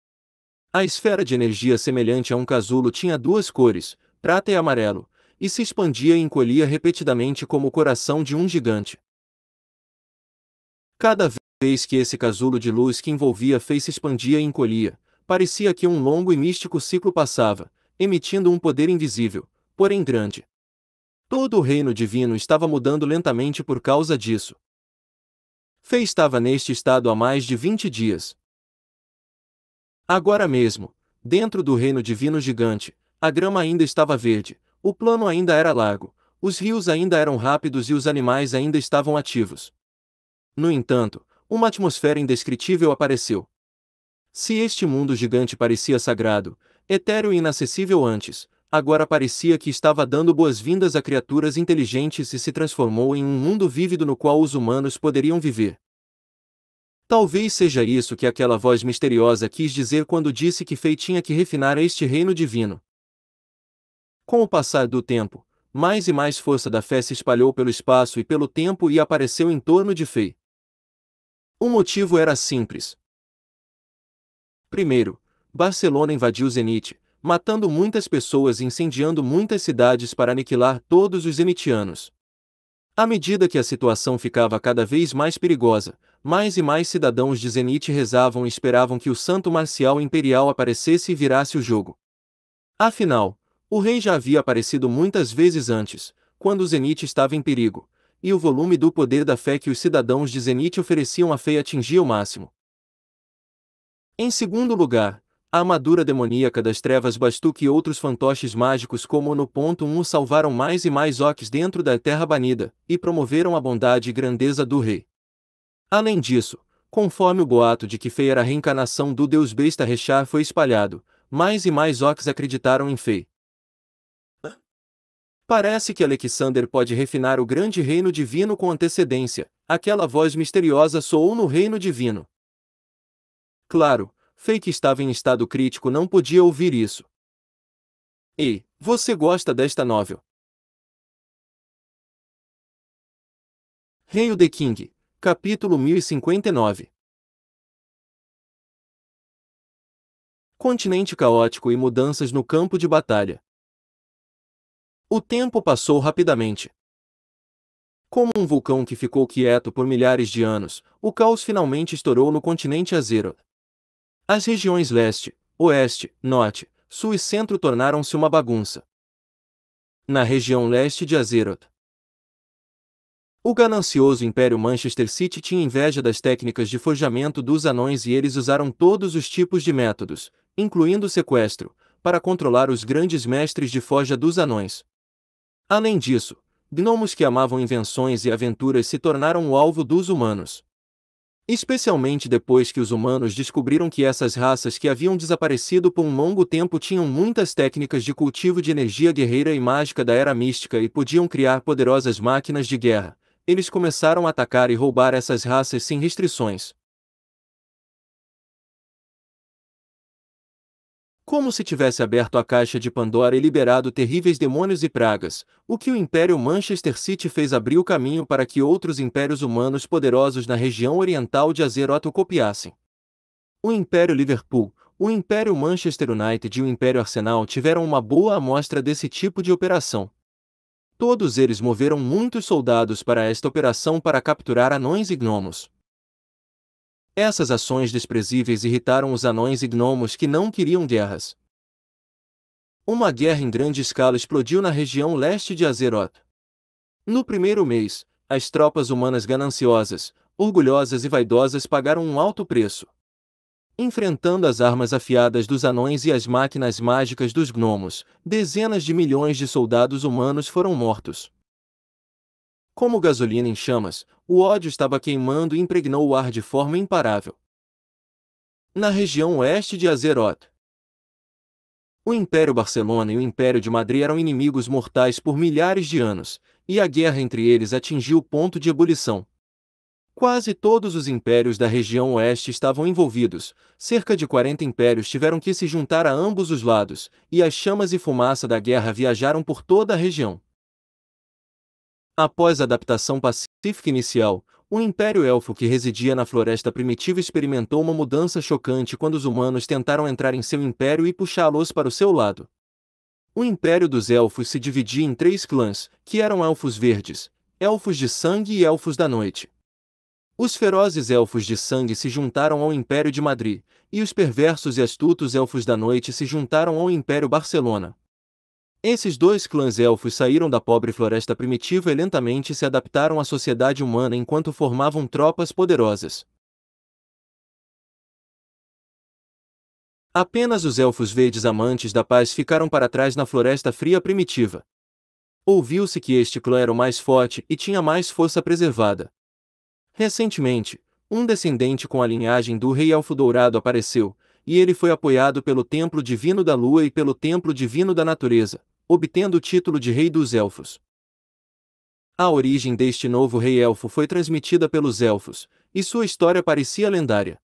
A esfera de energia semelhante a um casulo tinha 2 cores, prata e amarelo, e se expandia e encolhia repetidamente como o coração de um gigante. Cada vez que esse casulo de luz que envolvia Fei se expandia e encolhia, parecia que um longo e místico ciclo passava, emitindo um poder invisível, porém grande. Todo o reino divino estava mudando lentamente por causa disso. Fei estava neste estado há mais de 20 dias. Agora mesmo, dentro do reino divino gigante, a grama ainda estava verde, o plano ainda era largo, os rios ainda eram rápidos e os animais ainda estavam ativos. No entanto, uma atmosfera indescritível apareceu. Se este mundo gigante parecia sagrado, etéreo e inacessível antes, agora parecia que estava dando boas-vindas a criaturas inteligentes e se transformou em um mundo vívido no qual os humanos poderiam viver. Talvez seja isso que aquela voz misteriosa quis dizer quando disse que Fei tinha que refinar este reino divino. Com o passar do tempo, mais e mais força da fé se espalhou pelo espaço e pelo tempo e apareceu em torno de Fei. O motivo era simples. Primeiro, Barcelona invadiu Zenit, matando muitas pessoas e incendiando muitas cidades para aniquilar todos os zenitianos. À medida que a situação ficava cada vez mais perigosa, mais e mais cidadãos de Zenit rezavam e esperavam que o santo marcial imperial aparecesse e virasse o jogo. Afinal, o rei já havia aparecido muitas vezes antes, quando Zenit estava em perigo, e o volume do poder da fé que os cidadãos de Zenit ofereciam a Fei atingia o máximo. Em segundo lugar, a armadura demoníaca das trevas Bastuk e outros fantoches mágicos como no ponto 1 salvaram mais e mais orcs dentro da terra banida, e promoveram a bondade e grandeza do rei. Além disso, conforme o boato de que Fei era a reencarnação do deus besta Reshar foi espalhado, mais e mais orcs acreditaram em Fei. Parece que Alexander pode refinar o grande reino divino com antecedência, aquela voz misteriosa soou no reino divino. Claro, Fei que estava em estado crítico não podia ouvir isso. Ei, você gosta desta novel? Hail the King, capítulo 1059. Continente caótico e mudanças no campo de batalha. O tempo passou rapidamente. Como um vulcão que ficou quieto por milhares de anos, o caos finalmente estourou no continente Azeroth. As regiões leste, oeste, norte, sul e centro tornaram-se uma bagunça. Na região leste de Azeroth, o ganancioso Império Manchester City tinha inveja das técnicas de forjamento dos anões e eles usaram todos os tipos de métodos, incluindo o sequestro, para controlar os grandes mestres de forja dos anões. Além disso, gnomos que amavam invenções e aventuras se tornaram o alvo dos humanos. Especialmente depois que os humanos descobriram que essas raças que haviam desaparecido por um longo tempo tinham muitas técnicas de cultivo de energia guerreira e mágica da Era Mística e podiam criar poderosas máquinas de guerra, eles começaram a atacar e roubar essas raças sem restrições. Como se tivesse aberto a caixa de Pandora e liberado terríveis demônios e pragas, o que o Império Manchester City fez abrir o caminho para que outros impérios humanos poderosos na região oriental de Azeroth o copiassem. O Império Liverpool, o Império Manchester United e o Império Arsenal tiveram uma boa amostra desse tipo de operação. Todos eles moveram muitos soldados para esta operação para capturar anões e gnomos. Essas ações desprezíveis irritaram os anões e gnomos que não queriam guerras. Uma guerra em grande escala explodiu na região leste de Azeroth. No primeiro mês, as tropas humanas gananciosas, orgulhosas e vaidosas pagaram um alto preço. Enfrentando as armas afiadas dos anões e as máquinas mágicas dos gnomos, dezenas de milhões de soldados humanos foram mortos. Como gasolina em chamas, o ódio estava queimando e impregnou o ar de forma imparável. Na região oeste de Azeroth, o Império Barcelona e o Império de Madrid eram inimigos mortais por milhares de anos, e a guerra entre eles atingiu o ponto de ebulição. Quase todos os impérios da região oeste estavam envolvidos, cerca de 40 impérios tiveram que se juntar a ambos os lados, e as chamas e fumaça da guerra viajaram por toda a região. Após a adaptação pacífica inicial, o Império Elfo que residia na floresta primitiva experimentou uma mudança chocante quando os humanos tentaram entrar em seu império e puxá-los para o seu lado. O Império dos Elfos se dividia em 3 clãs, que eram Elfos Verdes, Elfos de Sangue e Elfos da Noite. Os ferozes Elfos de Sangue se juntaram ao Império de Madrid, e os perversos e astutos Elfos da Noite se juntaram ao Império Barcelona. Esses dois clãs elfos saíram da pobre floresta primitiva e lentamente se adaptaram à sociedade humana enquanto formavam tropas poderosas. Apenas os elfos verdes amantes da paz ficaram para trás na floresta fria primitiva. Ouviu-se que este clã era o mais forte e tinha mais força preservada. Recentemente, um descendente com a linhagem do Rei Elfo Dourado apareceu, e ele foi apoiado pelo Templo Divino da Lua e pelo Templo Divino da Natureza, obtendo o título de Rei dos Elfos. A origem deste novo Rei Elfo foi transmitida pelos Elfos, e sua história parecia lendária.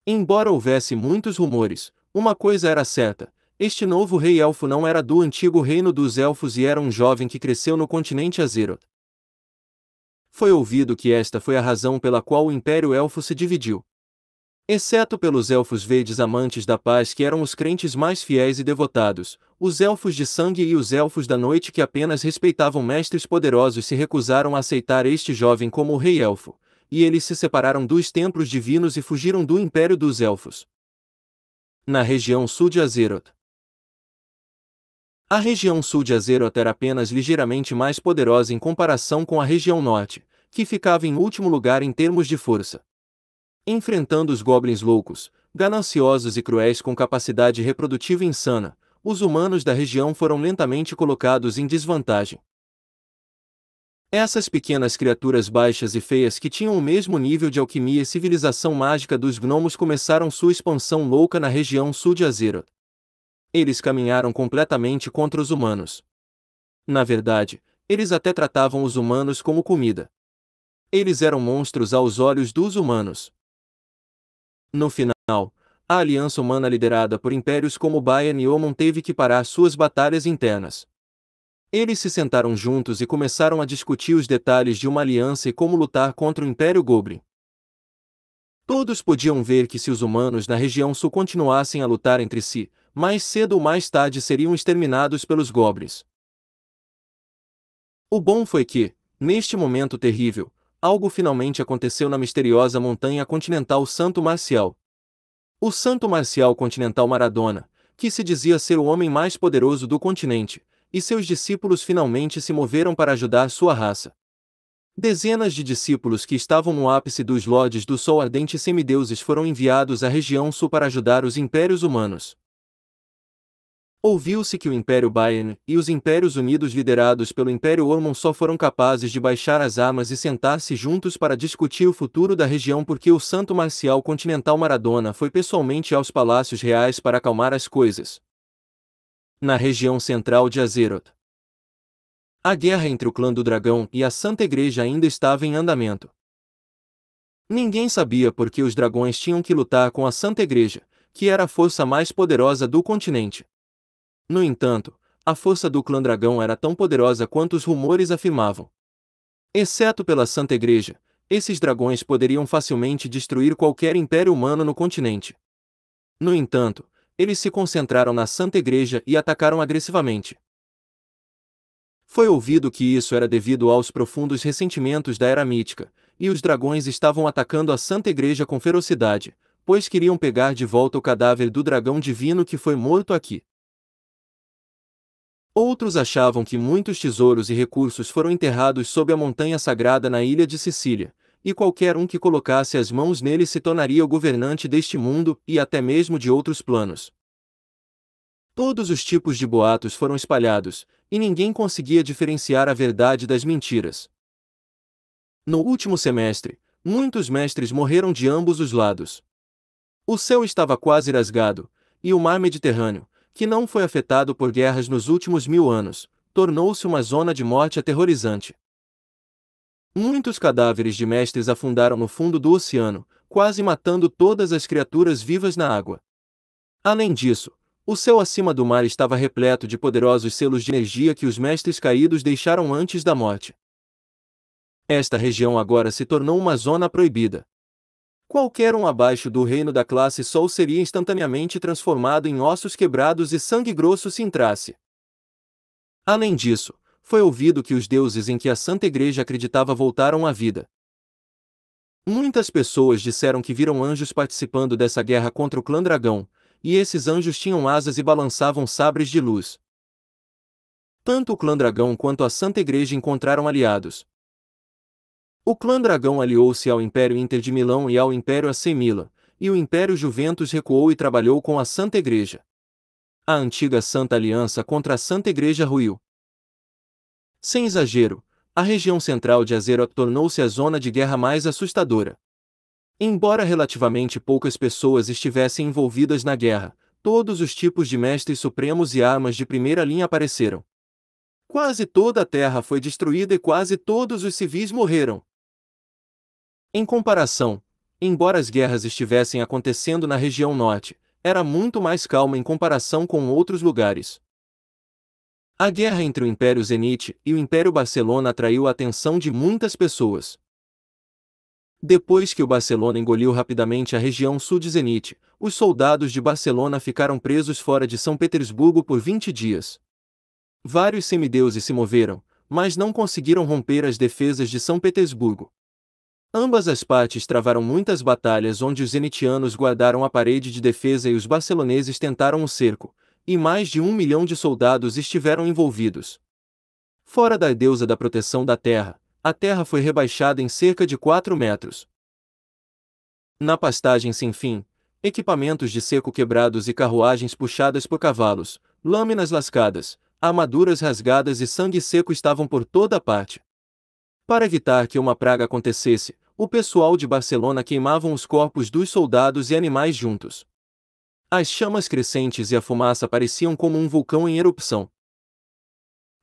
Embora houvesse muitos rumores, uma coisa era certa: este novo Rei Elfo não era do antigo reino dos Elfos e era um jovem que cresceu no continente Azeroth. Foi ouvido que esta foi a razão pela qual o Império Elfo se dividiu. Exceto pelos Elfos Verdes amantes da paz que eram os crentes mais fiéis e devotados, os Elfos de Sangue e os Elfos da Noite que apenas respeitavam mestres poderosos se recusaram a aceitar este jovem como o Rei Elfo, e eles se separaram dos templos divinos e fugiram do Império dos Elfos. Na região sul de Azeroth. A região sul de Azeroth era apenas ligeiramente mais poderosa em comparação com a região norte, que ficava em último lugar em termos de força. Enfrentando os goblins loucos, gananciosos e cruéis com capacidade reprodutiva insana, os humanos da região foram lentamente colocados em desvantagem. Essas pequenas criaturas baixas e feias que tinham o mesmo nível de alquimia e civilização mágica dos gnomos começaram sua expansão louca na região sul de Azeroth. Eles caminharam completamente contra os humanos. Na verdade, eles até tratavam os humanos como comida. Eles eram monstros aos olhos dos humanos. No final, a aliança humana liderada por impérios como Bayan e Omon teve que parar suas batalhas internas. Eles se sentaram juntos e começaram a discutir os detalhes de uma aliança e como lutar contra o Império Goblin. Todos podiam ver que se os humanos na região sul continuassem a lutar entre si, mais cedo ou mais tarde seriam exterminados pelos goblins. O bom foi que, neste momento terrível, algo finalmente aconteceu na misteriosa montanha continental Santo Marcial. O Santo Marcial Continental Maradona, que se dizia ser o homem mais poderoso do continente, e seus discípulos finalmente se moveram para ajudar sua raça. Dezenas de discípulos que estavam no ápice dos Lordes do Sol Ardente e semideuses foram enviados à região sul para ajudar os impérios humanos. Ouviu-se que o Império Bayan e os Impérios Unidos liderados pelo Império Ormond só foram capazes de baixar as armas e sentar-se juntos para discutir o futuro da região porque o Santo Marcial Continental Maradona foi pessoalmente aos palácios reais para acalmar as coisas. Na região central de Azeroth, a guerra entre o Clã do Dragão e a Santa Igreja ainda estava em andamento. Ninguém sabia por que os dragões tinham que lutar com a Santa Igreja, que era a força mais poderosa do continente. No entanto, a força do Clã Dragão era tão poderosa quanto os rumores afirmavam. Exceto pela Santa Igreja, esses dragões poderiam facilmente destruir qualquer império humano no continente. No entanto, eles se concentraram na Santa Igreja e atacaram agressivamente. Foi ouvido que isso era devido aos profundos ressentimentos da Era Mítica, e os dragões estavam atacando a Santa Igreja com ferocidade, pois queriam pegar de volta o cadáver do dragão divino que foi morto aqui. Outros achavam que muitos tesouros e recursos foram enterrados sob a montanha sagrada na ilha de Sicília, e qualquer um que colocasse as mãos nele se tornaria o governante deste mundo e até mesmo de outros planos. Todos os tipos de boatos foram espalhados, e ninguém conseguia diferenciar a verdade das mentiras. No último semestre, muitos mestres morreram de ambos os lados. O céu estava quase rasgado, e o mar Mediterrâneo, que não foi afetado por guerras nos últimos 1000 anos, tornou-se uma zona de morte aterrorizante. Muitos cadáveres de mestres afundaram no fundo do oceano, quase matando todas as criaturas vivas na água. Além disso, o céu acima do mar estava repleto de poderosos selos de energia que os mestres caídos deixaram antes da morte. Esta região agora se tornou uma zona proibida. Qualquer um abaixo do reino da classe Sol seria instantaneamente transformado em ossos quebrados e sangue grosso se entrasse. Além disso, foi ouvido que os deuses em que a Santa Igreja acreditava voltaram à vida. Muitas pessoas disseram que viram anjos participando dessa guerra contra o Clã Dragão, e esses anjos tinham asas e balançavam sabres de luz. Tanto o clã Dragão quanto a Santa Igreja encontraram aliados. O clã Dragão aliou-se ao Império Inter de Milão e ao Império AC Milan, e o Império Juventus recuou e trabalhou com a Santa Igreja. A antiga Santa Aliança contra a Santa Igreja ruiu. Sem exagero, a região central de Azeroth tornou-se a zona de guerra mais assustadora. Embora relativamente poucas pessoas estivessem envolvidas na guerra, todos os tipos de mestres supremos e armas de primeira linha apareceram. Quase toda a terra foi destruída e quase todos os civis morreram. Em comparação, embora as guerras estivessem acontecendo na região norte, era muito mais calma em comparação com outros lugares. A guerra entre o Império Zenite e o Império Barcelona atraiu a atenção de muitas pessoas. Depois que o Barcelona engoliu rapidamente a região sul de Zenite, os soldados de Barcelona ficaram presos fora de São Petersburgo por 20 dias. Vários semideuses se moveram, mas não conseguiram romper as defesas de São Petersburgo. Ambas as partes travaram muitas batalhas onde os zenitianos guardaram a parede de defesa e os barceloneses tentaram o cerco, e mais de 1 milhão de soldados estiveram envolvidos. Fora da deusa da proteção da terra, a terra foi rebaixada em cerca de 4 metros. Na pastagem sem fim, equipamentos de cerco quebrados e carruagens puxadas por cavalos, lâminas lascadas, armaduras rasgadas e sangue seco estavam por toda parte. Para evitar que uma praga acontecesse, o pessoal de Barcelona queimavam os corpos dos soldados e animais juntos. As chamas crescentes e a fumaça pareciam como um vulcão em erupção.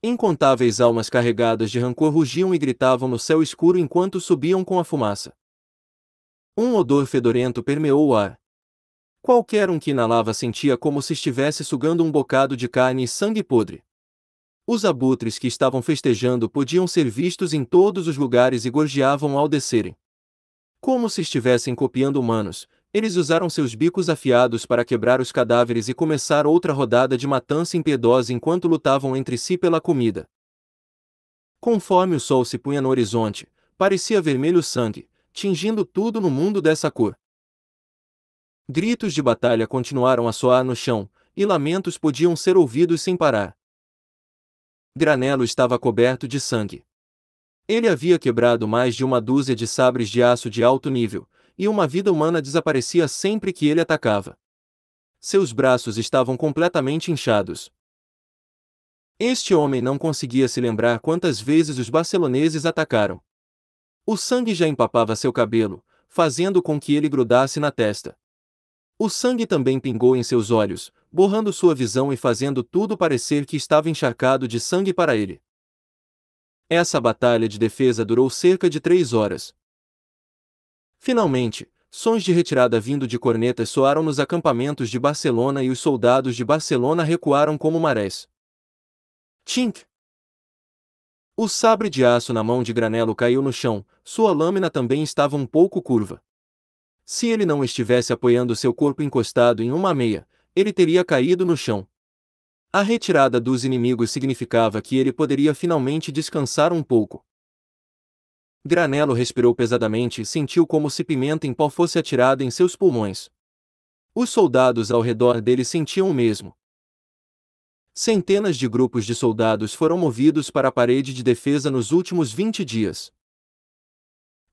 Incontáveis almas carregadas de rancor rugiam e gritavam no céu escuro enquanto subiam com a fumaça. Um odor fedorento permeou o ar. Qualquer um que inalava sentia como se estivesse sugando um bocado de carne e sangue podre. Os abutres que estavam festejando podiam ser vistos em todos os lugares e gorjeavam ao descerem. Como se estivessem copiando humanos, eles usaram seus bicos afiados para quebrar os cadáveres e começar outra rodada de matança impiedosa enquanto lutavam entre si pela comida. Conforme o sol se punha no horizonte, parecia vermelho sangue, tingindo tudo no mundo dessa cor. Gritos de batalha continuaram a soar no chão, e lamentos podiam ser ouvidos sem parar. Granello estava coberto de sangue. Ele havia quebrado mais de uma dúzia de sabres de aço de alto nível, e uma vida humana desaparecia sempre que ele atacava. Seus braços estavam completamente inchados. Este homem não conseguia se lembrar quantas vezes os barceloneses atacaram. O sangue já empapava seu cabelo, fazendo com que ele grudasse na testa. O sangue também pingou em seus olhos, borrando sua visão e fazendo tudo parecer que estava encharcado de sangue para ele. Essa batalha de defesa durou cerca de 3 horas. Finalmente, sons de retirada vindo de cornetas soaram nos acampamentos de Barcelona e os soldados de Barcelona recuaram como marés. Tink! O sabre de aço na mão de Granello caiu no chão, sua lâmina também estava um pouco curva. Se ele não estivesse apoiando seu corpo encostado em uma meia, ele teria caído no chão. A retirada dos inimigos significava que ele poderia finalmente descansar um pouco. Granello respirou pesadamente e sentiu como se pimenta em pó fosse atirada em seus pulmões. Os soldados ao redor dele sentiam o mesmo. Centenas de grupos de soldados foram movidos para a parede de defesa nos últimos 20 dias.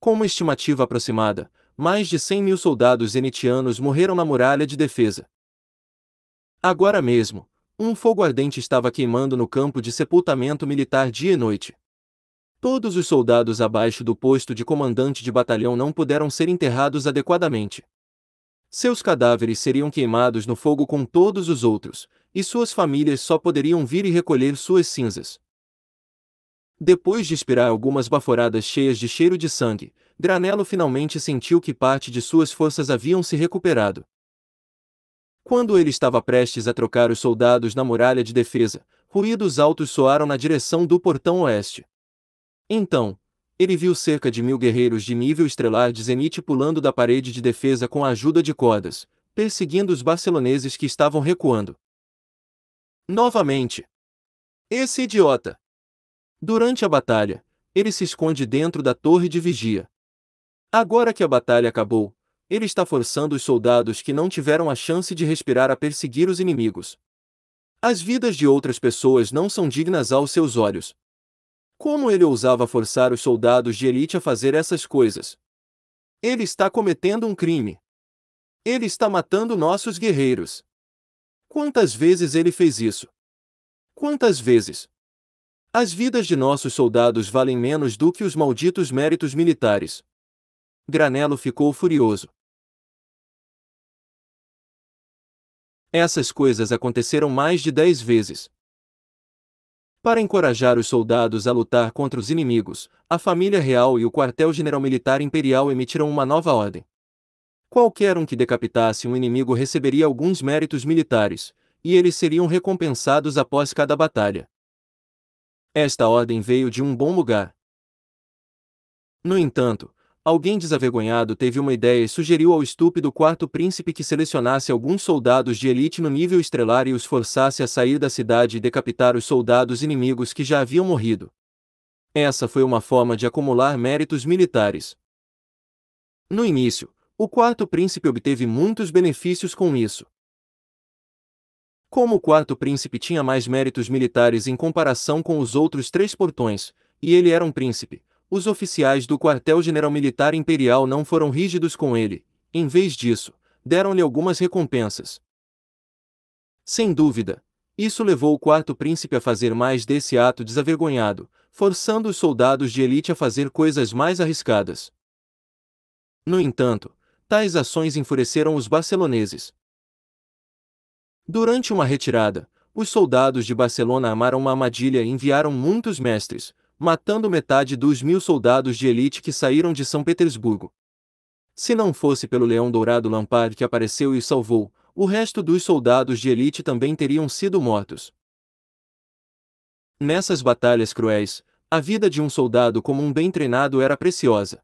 Com uma estimativa aproximada, mais de 100.000 soldados zenitianos morreram na muralha de defesa. Agora mesmo, um fogo ardente estava queimando no campo de sepultamento militar dia e noite. Todos os soldados abaixo do posto de comandante de batalhão não puderam ser enterrados adequadamente. Seus cadáveres seriam queimados no fogo com todos os outros, e suas famílias só poderiam vir e recolher suas cinzas. Depois de expirar algumas baforadas cheias de cheiro de sangue, Granello finalmente sentiu que parte de suas forças haviam se recuperado. Quando ele estava prestes a trocar os soldados na muralha de defesa, ruídos altos soaram na direção do portão oeste. Então, ele viu cerca de 1.000 guerreiros de nível estelar de Zenite pulando da parede de defesa com a ajuda de cordas, perseguindo os barceloneses que estavam recuando. Novamente! Esse idiota! Durante a batalha, ele se esconde dentro da torre de vigia. Agora que a batalha acabou, ele está forçando os soldados que não tiveram a chance de respirar a perseguir os inimigos. As vidas de outras pessoas não são dignas aos seus olhos. Como ele ousava forçar os soldados de elite a fazer essas coisas? Ele está cometendo um crime. Ele está matando nossos guerreiros. Quantas vezes ele fez isso? Quantas vezes? As vidas de nossos soldados valem menos do que os malditos méritos militares. Granello ficou furioso. Essas coisas aconteceram mais de 10 vezes. Para encorajar os soldados a lutar contra os inimigos, a família real e o quartel-general militar imperial emitiram uma nova ordem. Qualquer um que decapitasse um inimigo receberia alguns méritos militares, e eles seriam recompensados após cada batalha. Esta ordem veio de um bom lugar. No entanto, alguém desavergonhado teve uma ideia e sugeriu ao estúpido quarto príncipe que selecionasse alguns soldados de elite no nível estelar e os forçasse a sair da cidade e decapitar os soldados inimigos que já haviam morrido. Essa foi uma forma de acumular méritos militares. No início, o quarto príncipe obteve muitos benefícios com isso. Como o quarto príncipe tinha mais méritos militares em comparação com os outros 3 portões, e ele era um príncipe, os oficiais do quartel-general militar imperial não foram rígidos com ele, em vez disso, deram-lhe algumas recompensas. Sem dúvida, isso levou o quarto príncipe a fazer mais desse ato desavergonhado, forçando os soldados de elite a fazer coisas mais arriscadas. No entanto, tais ações enfureceram os barceloneses. Durante uma retirada, os soldados de Barcelona armaram uma armadilha e enviaram muitos mestres, matando metade dos 1000 soldados de elite que saíram de São Petersburgo. Se não fosse pelo Leão Dourado Lampard que apareceu e os salvou, o resto dos soldados de elite também teriam sido mortos. Nessas batalhas cruéis, a vida de um soldado comum bem treinado era preciosa.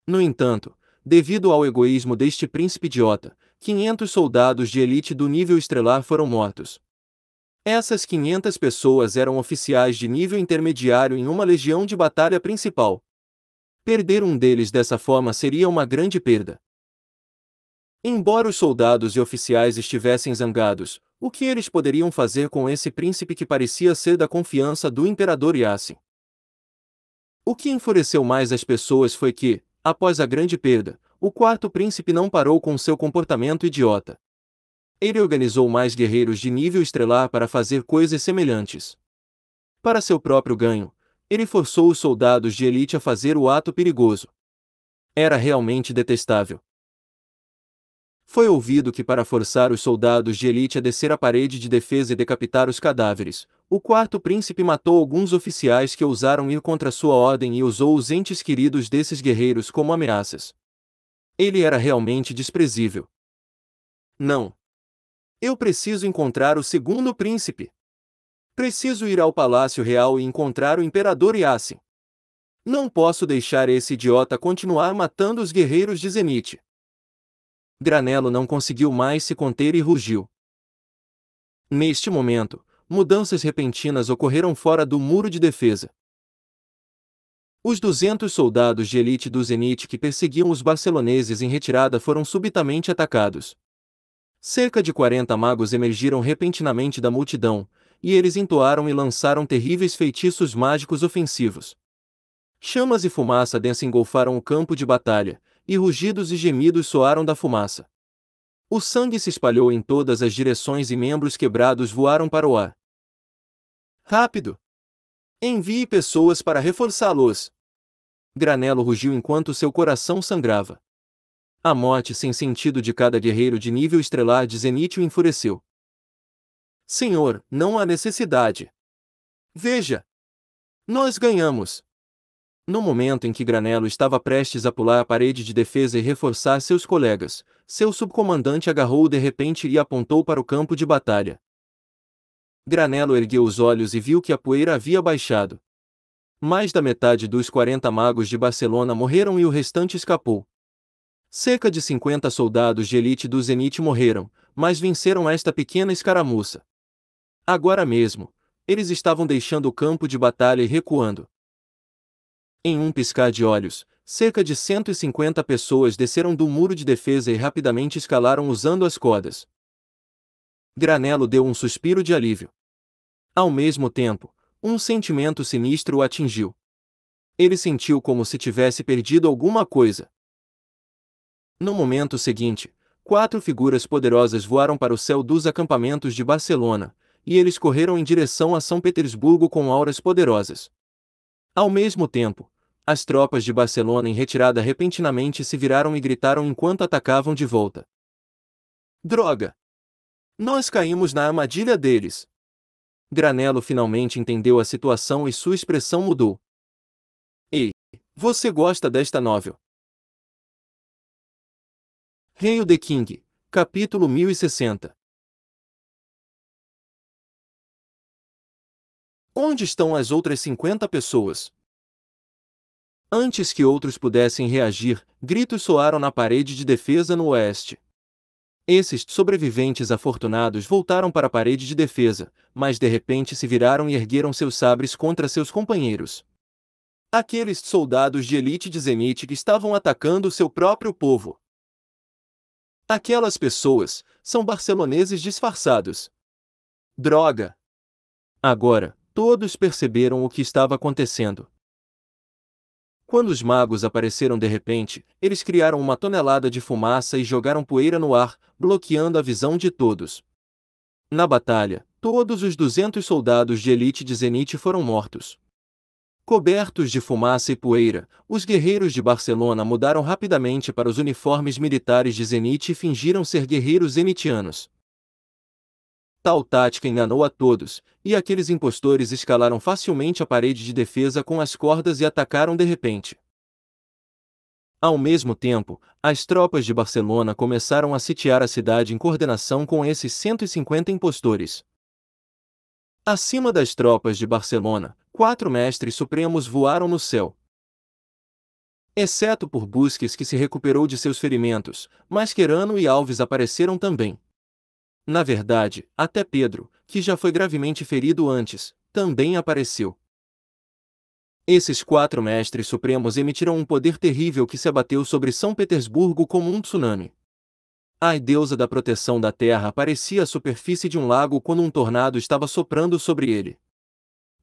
No entanto, devido ao egoísmo deste príncipe idiota, 500 soldados de elite do nível estelar foram mortos. Essas 500 pessoas eram oficiais de nível intermediário em uma legião de batalha principal. Perder um deles dessa forma seria uma grande perda. Embora os soldados e oficiais estivessem zangados, o que eles poderiam fazer com esse príncipe que parecia ser da confiança do imperador Yassin? O que enfureceu mais as pessoas foi que, após a grande perda, o quarto príncipe não parou com seu comportamento idiota. Ele organizou mais guerreiros de nível estelar para fazer coisas semelhantes. Para seu próprio ganho, ele forçou os soldados de elite a fazer o ato perigoso. Era realmente detestável. Foi ouvido que para forçar os soldados de elite a descer a parede de defesa e decapitar os cadáveres, o quarto príncipe matou alguns oficiais que ousaram ir contra sua ordem e usou os entes queridos desses guerreiros como ameaças. Ele era realmente desprezível. Não. Eu preciso encontrar o segundo príncipe. Preciso ir ao Palácio Real e encontrar o Imperador Yassin. Não posso deixar esse idiota continuar matando os guerreiros de Zenith. Granello não conseguiu mais se conter e rugiu. Neste momento, mudanças repentinas ocorreram fora do muro de defesa. Os 200 soldados de elite do Zenith que perseguiam os barceloneses em retirada foram subitamente atacados. Cerca de 40 magos emergiram repentinamente da multidão, e eles entoaram e lançaram terríveis feitiços mágicos ofensivos. Chamas e fumaça densa engolfaram o campo de batalha, e rugidos e gemidos soaram da fumaça. O sangue se espalhou em todas as direções e membros quebrados voaram para o ar. Rápido! Envie pessoas para reforçá-los! Granello rugiu enquanto seu coração sangrava. A morte sem sentido de cada guerreiro de nível estelar de Zenith o enfureceu. Senhor, não há necessidade. Veja! Nós ganhamos! No momento em que Granello estava prestes a pular a parede de defesa e reforçar seus colegas, seu subcomandante agarrou-o de repente e apontou para o campo de batalha. Granello ergueu os olhos e viu que a poeira havia baixado. Mais da metade dos 40 magos de Barcelona morreram e o restante escapou. Cerca de 50 soldados de elite do Zenith morreram, mas venceram esta pequena escaramuça. Agora mesmo, eles estavam deixando o campo de batalha e recuando. Em um piscar de olhos, cerca de 150 pessoas desceram do muro de defesa e rapidamente escalaram usando as cordas. Granello deu um suspiro de alívio. Ao mesmo tempo, um sentimento sinistro o atingiu. Ele sentiu como se tivesse perdido alguma coisa. No momento seguinte, 4 figuras poderosas voaram para o céu dos acampamentos de Barcelona, e eles correram em direção a São Petersburgo com auras poderosas. Ao mesmo tempo, as tropas de Barcelona em retirada repentinamente se viraram e gritaram enquanto atacavam de volta. Droga! Nós caímos na armadilha deles! Granello finalmente entendeu a situação e sua expressão mudou. Ei, você gosta desta novel? Hail the King, capítulo 1060. Onde estão as outras 50 pessoas? Antes que outros pudessem reagir, gritos soaram na parede de defesa no oeste. Esses sobreviventes afortunados voltaram para a parede de defesa, mas de repente se viraram e ergueram seus sabres contra seus companheiros. Aqueles soldados de elite de Zenit que estavam atacando seu próprio povo. Aquelas pessoas são barceloneses disfarçados. Droga! Agora, todos perceberam o que estava acontecendo. Quando os magos apareceram de repente, eles criaram uma tonelada de fumaça e jogaram poeira no ar, bloqueando a visão de todos. Na batalha, todos os 200 soldados de elite de Zenit foram mortos. Cobertos de fumaça e poeira, os guerreiros de Barcelona mudaram rapidamente para os uniformes militares de Zenit e fingiram ser guerreiros zenitianos. Tal tática enganou a todos, e aqueles impostores escalaram facilmente a parede de defesa com as cordas e atacaram de repente. Ao mesmo tempo, as tropas de Barcelona começaram a sitiar a cidade em coordenação com esses 150 impostores. Acima das tropas de Barcelona, 4 mestres supremos voaram no céu. Exceto por Busques, que se recuperou de seus ferimentos, Mascherano e Alves apareceram também. Na verdade, até Pedro, que já foi gravemente ferido antes, também apareceu. Esses 4 mestres supremos emitiram um poder terrível que se abateu sobre São Petersburgo como um tsunami. A deusa da proteção da terra aparecia à superfície de um lago quando um tornado estava soprando sobre ele.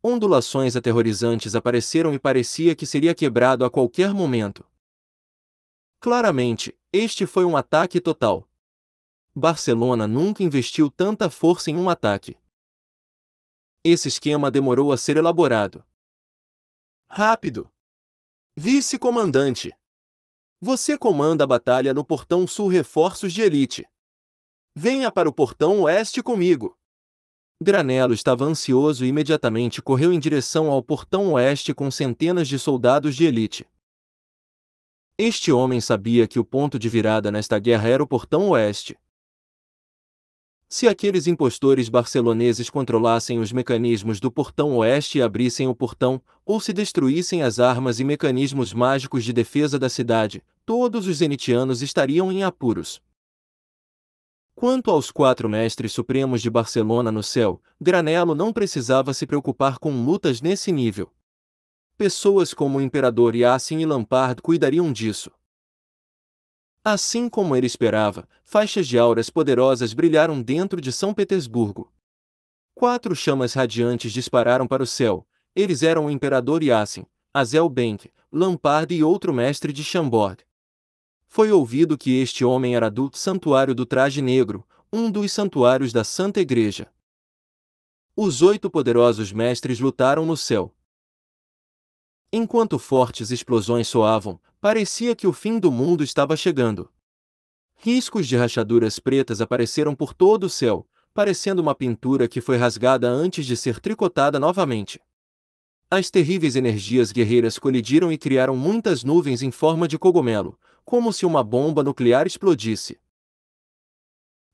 Ondulações aterrorizantes apareceram e parecia que seria quebrado a qualquer momento. Claramente, este foi um ataque total. Barcelona nunca investiu tanta força em um ataque. Esse esquema demorou a ser elaborado. Rápido! Vice-comandante! Você comanda a batalha no Portão Sul, reforços de elite. Venha para o Portão Oeste comigo. Granello estava ansioso e imediatamente correu em direção ao Portão Oeste com centenas de soldados de elite. Este homem sabia que o ponto de virada nesta guerra era o Portão Oeste. Se aqueles impostores barceloneses controlassem os mecanismos do Portão Oeste e abrissem o portão, ou se destruíssem as armas e mecanismos mágicos de defesa da cidade, todos os zenitianos estariam em apuros. Quanto aos 4 mestres supremos de Barcelona no céu, Granello não precisava se preocupar com lutas nesse nível. Pessoas como o Imperador Yassin e Lampard cuidariam disso. Assim como ele esperava, faixas de auras poderosas brilharam dentro de São Petersburgo. 4 chamas radiantes dispararam para o céu. Eles eram o Imperador Yassin, Azel Bank, Lampard e outro mestre de Chambord. Foi ouvido que este homem era do Santuário do Traje Negro, um dos santuários da Santa Igreja. Os 8 poderosos mestres lutaram no céu. Enquanto fortes explosões soavam, parecia que o fim do mundo estava chegando. Riscos de rachaduras pretas apareceram por todo o céu, parecendo uma pintura que foi rasgada antes de ser tricotada novamente. As terríveis energias guerreiras colidiram e criaram muitas nuvens em forma de cogumelo, como se uma bomba nuclear explodisse.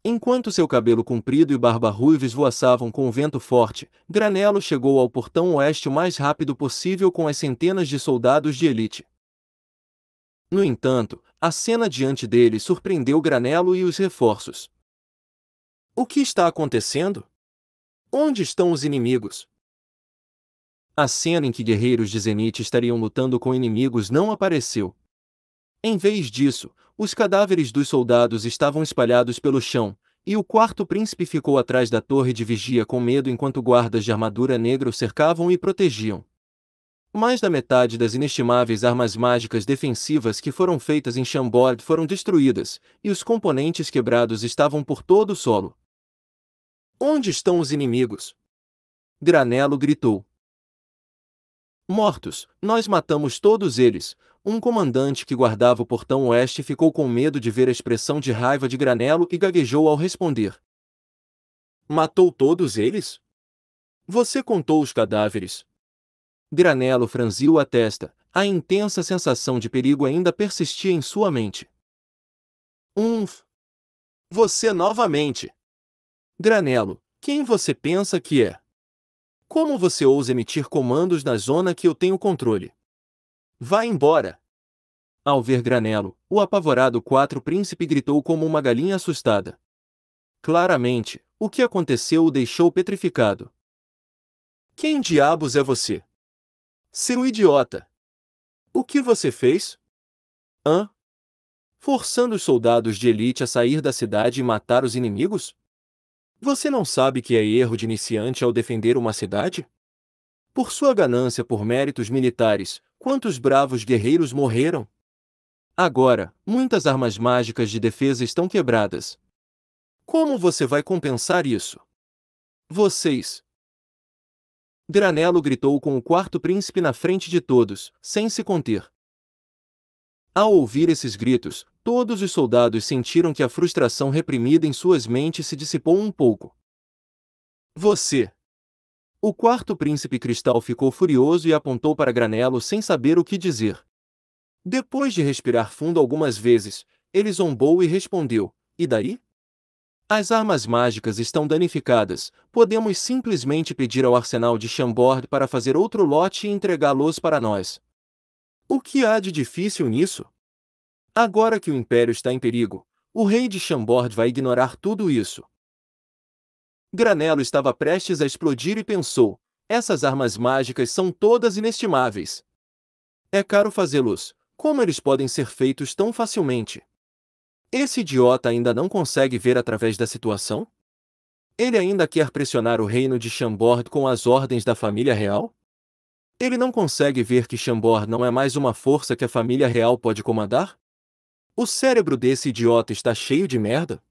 Enquanto seu cabelo comprido e barba ruiva esvoaçavam com o vento forte, Granello chegou ao Portão Oeste o mais rápido possível com as centenas de soldados de elite. No entanto, a cena diante dele surpreendeu Granello e os reforços. O que está acontecendo? Onde estão os inimigos? A cena em que guerreiros de Zenit estariam lutando com inimigos não apareceu. Em vez disso, os cadáveres dos soldados estavam espalhados pelo chão, e o quarto príncipe ficou atrás da torre de vigia com medo enquanto guardas de armadura negra o cercavam e protegiam. Mais da metade das inestimáveis armas mágicas defensivas que foram feitas em Chambord foram destruídas, e os componentes quebrados estavam por todo o solo. Onde estão os inimigos? Granello gritou. Mortos, nós matamos todos eles. Um comandante que guardava o portão oeste ficou com medo de ver a expressão de raiva de Granello e gaguejou ao responder. Matou todos eles? Você contou os cadáveres? Granello franziu a testa, a intensa sensação de perigo ainda persistia em sua mente. Você novamente! Granello, quem você pensa que é? Como você ousa emitir comandos na zona que eu tenho controle? Vá embora! Ao ver Granello, o apavorado quarto príncipe gritou como uma galinha assustada. Claramente, o que aconteceu o deixou petrificado. Quem diabos é você? Seu idiota! O que você fez? Forçando os soldados de elite a sair da cidade e matar os inimigos? Você não sabe que é erro de iniciante ao defender uma cidade? Por sua ganância por méritos militares, quantos bravos guerreiros morreram? Agora, muitas armas mágicas de defesa estão quebradas. Como você vai compensar isso? Vocês! Granello gritou com o quarto príncipe na frente de todos, sem se conter. Ao ouvir esses gritos, todos os soldados sentiram que a frustração reprimida em suas mentes se dissipou um pouco. Você! O quarto príncipe cristal ficou furioso e apontou para Granello sem saber o que dizer. Depois de respirar fundo algumas vezes, ele zombou e respondeu, e daí? As armas mágicas estão danificadas, podemos simplesmente pedir ao arsenal de Chambord para fazer outro lote e entregá-los para nós. O que há de difícil nisso? Agora que o Império está em perigo, o rei de Chambord vai ignorar tudo isso. Granello estava prestes a explodir e pensou, essas armas mágicas são todas inestimáveis. É caro fazê-los, como eles podem ser feitos tão facilmente? Esse idiota ainda não consegue ver através da situação? Ele ainda quer pressionar o reino de Chambord com as ordens da família real? Ele não consegue ver que Chambord não é mais uma força que a família real pode comandar? O cérebro desse idiota está cheio de merda?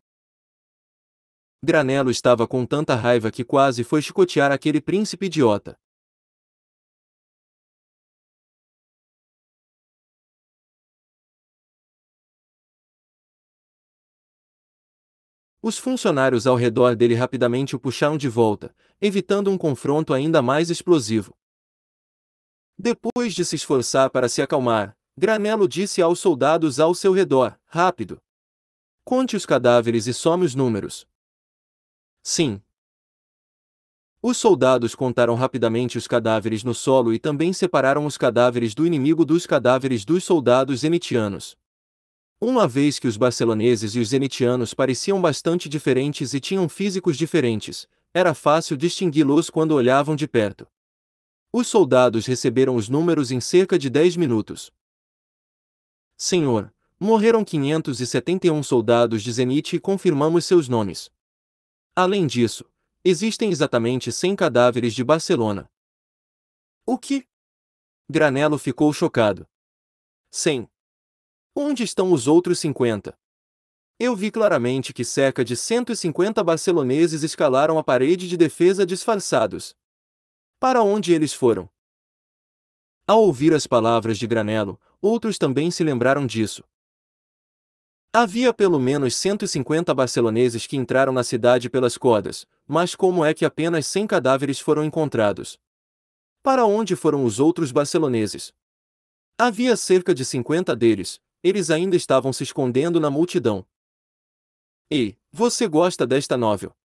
Granello estava com tanta raiva que quase foi chicotear aquele príncipe idiota. Os funcionários ao redor dele rapidamente o puxaram de volta, evitando um confronto ainda mais explosivo. Depois de se esforçar para se acalmar, Granello disse aos soldados ao seu redor, rápido. Conte os cadáveres e some os números. Sim. Os soldados contaram rapidamente os cadáveres no solo e também separaram os cadáveres do inimigo dos cadáveres dos soldados zenitianos. Uma vez que os barceloneses e os zenitianos pareciam bastante diferentes e tinham físicos diferentes, era fácil distingui-los quando olhavam de perto. Os soldados receberam os números em cerca de 10 minutos. Senhor, morreram 571 soldados de Zenit e confirmamos seus nomes. Além disso, existem exatamente 100 cadáveres de Barcelona. O que? Granello ficou chocado. 100. Onde estão os outros 50? Eu vi claramente que cerca de 150 barceloneses escalaram a parede de defesa disfarçados. Para onde eles foram? Ao ouvir as palavras de Granello, outros também se lembraram disso. Havia pelo menos 150 barceloneses que entraram na cidade pelas cordas, mas como é que apenas 100 cadáveres foram encontrados? Para onde foram os outros barceloneses? Havia cerca de 50 deles, eles ainda estavam se escondendo na multidão. Ei, você gosta desta novel?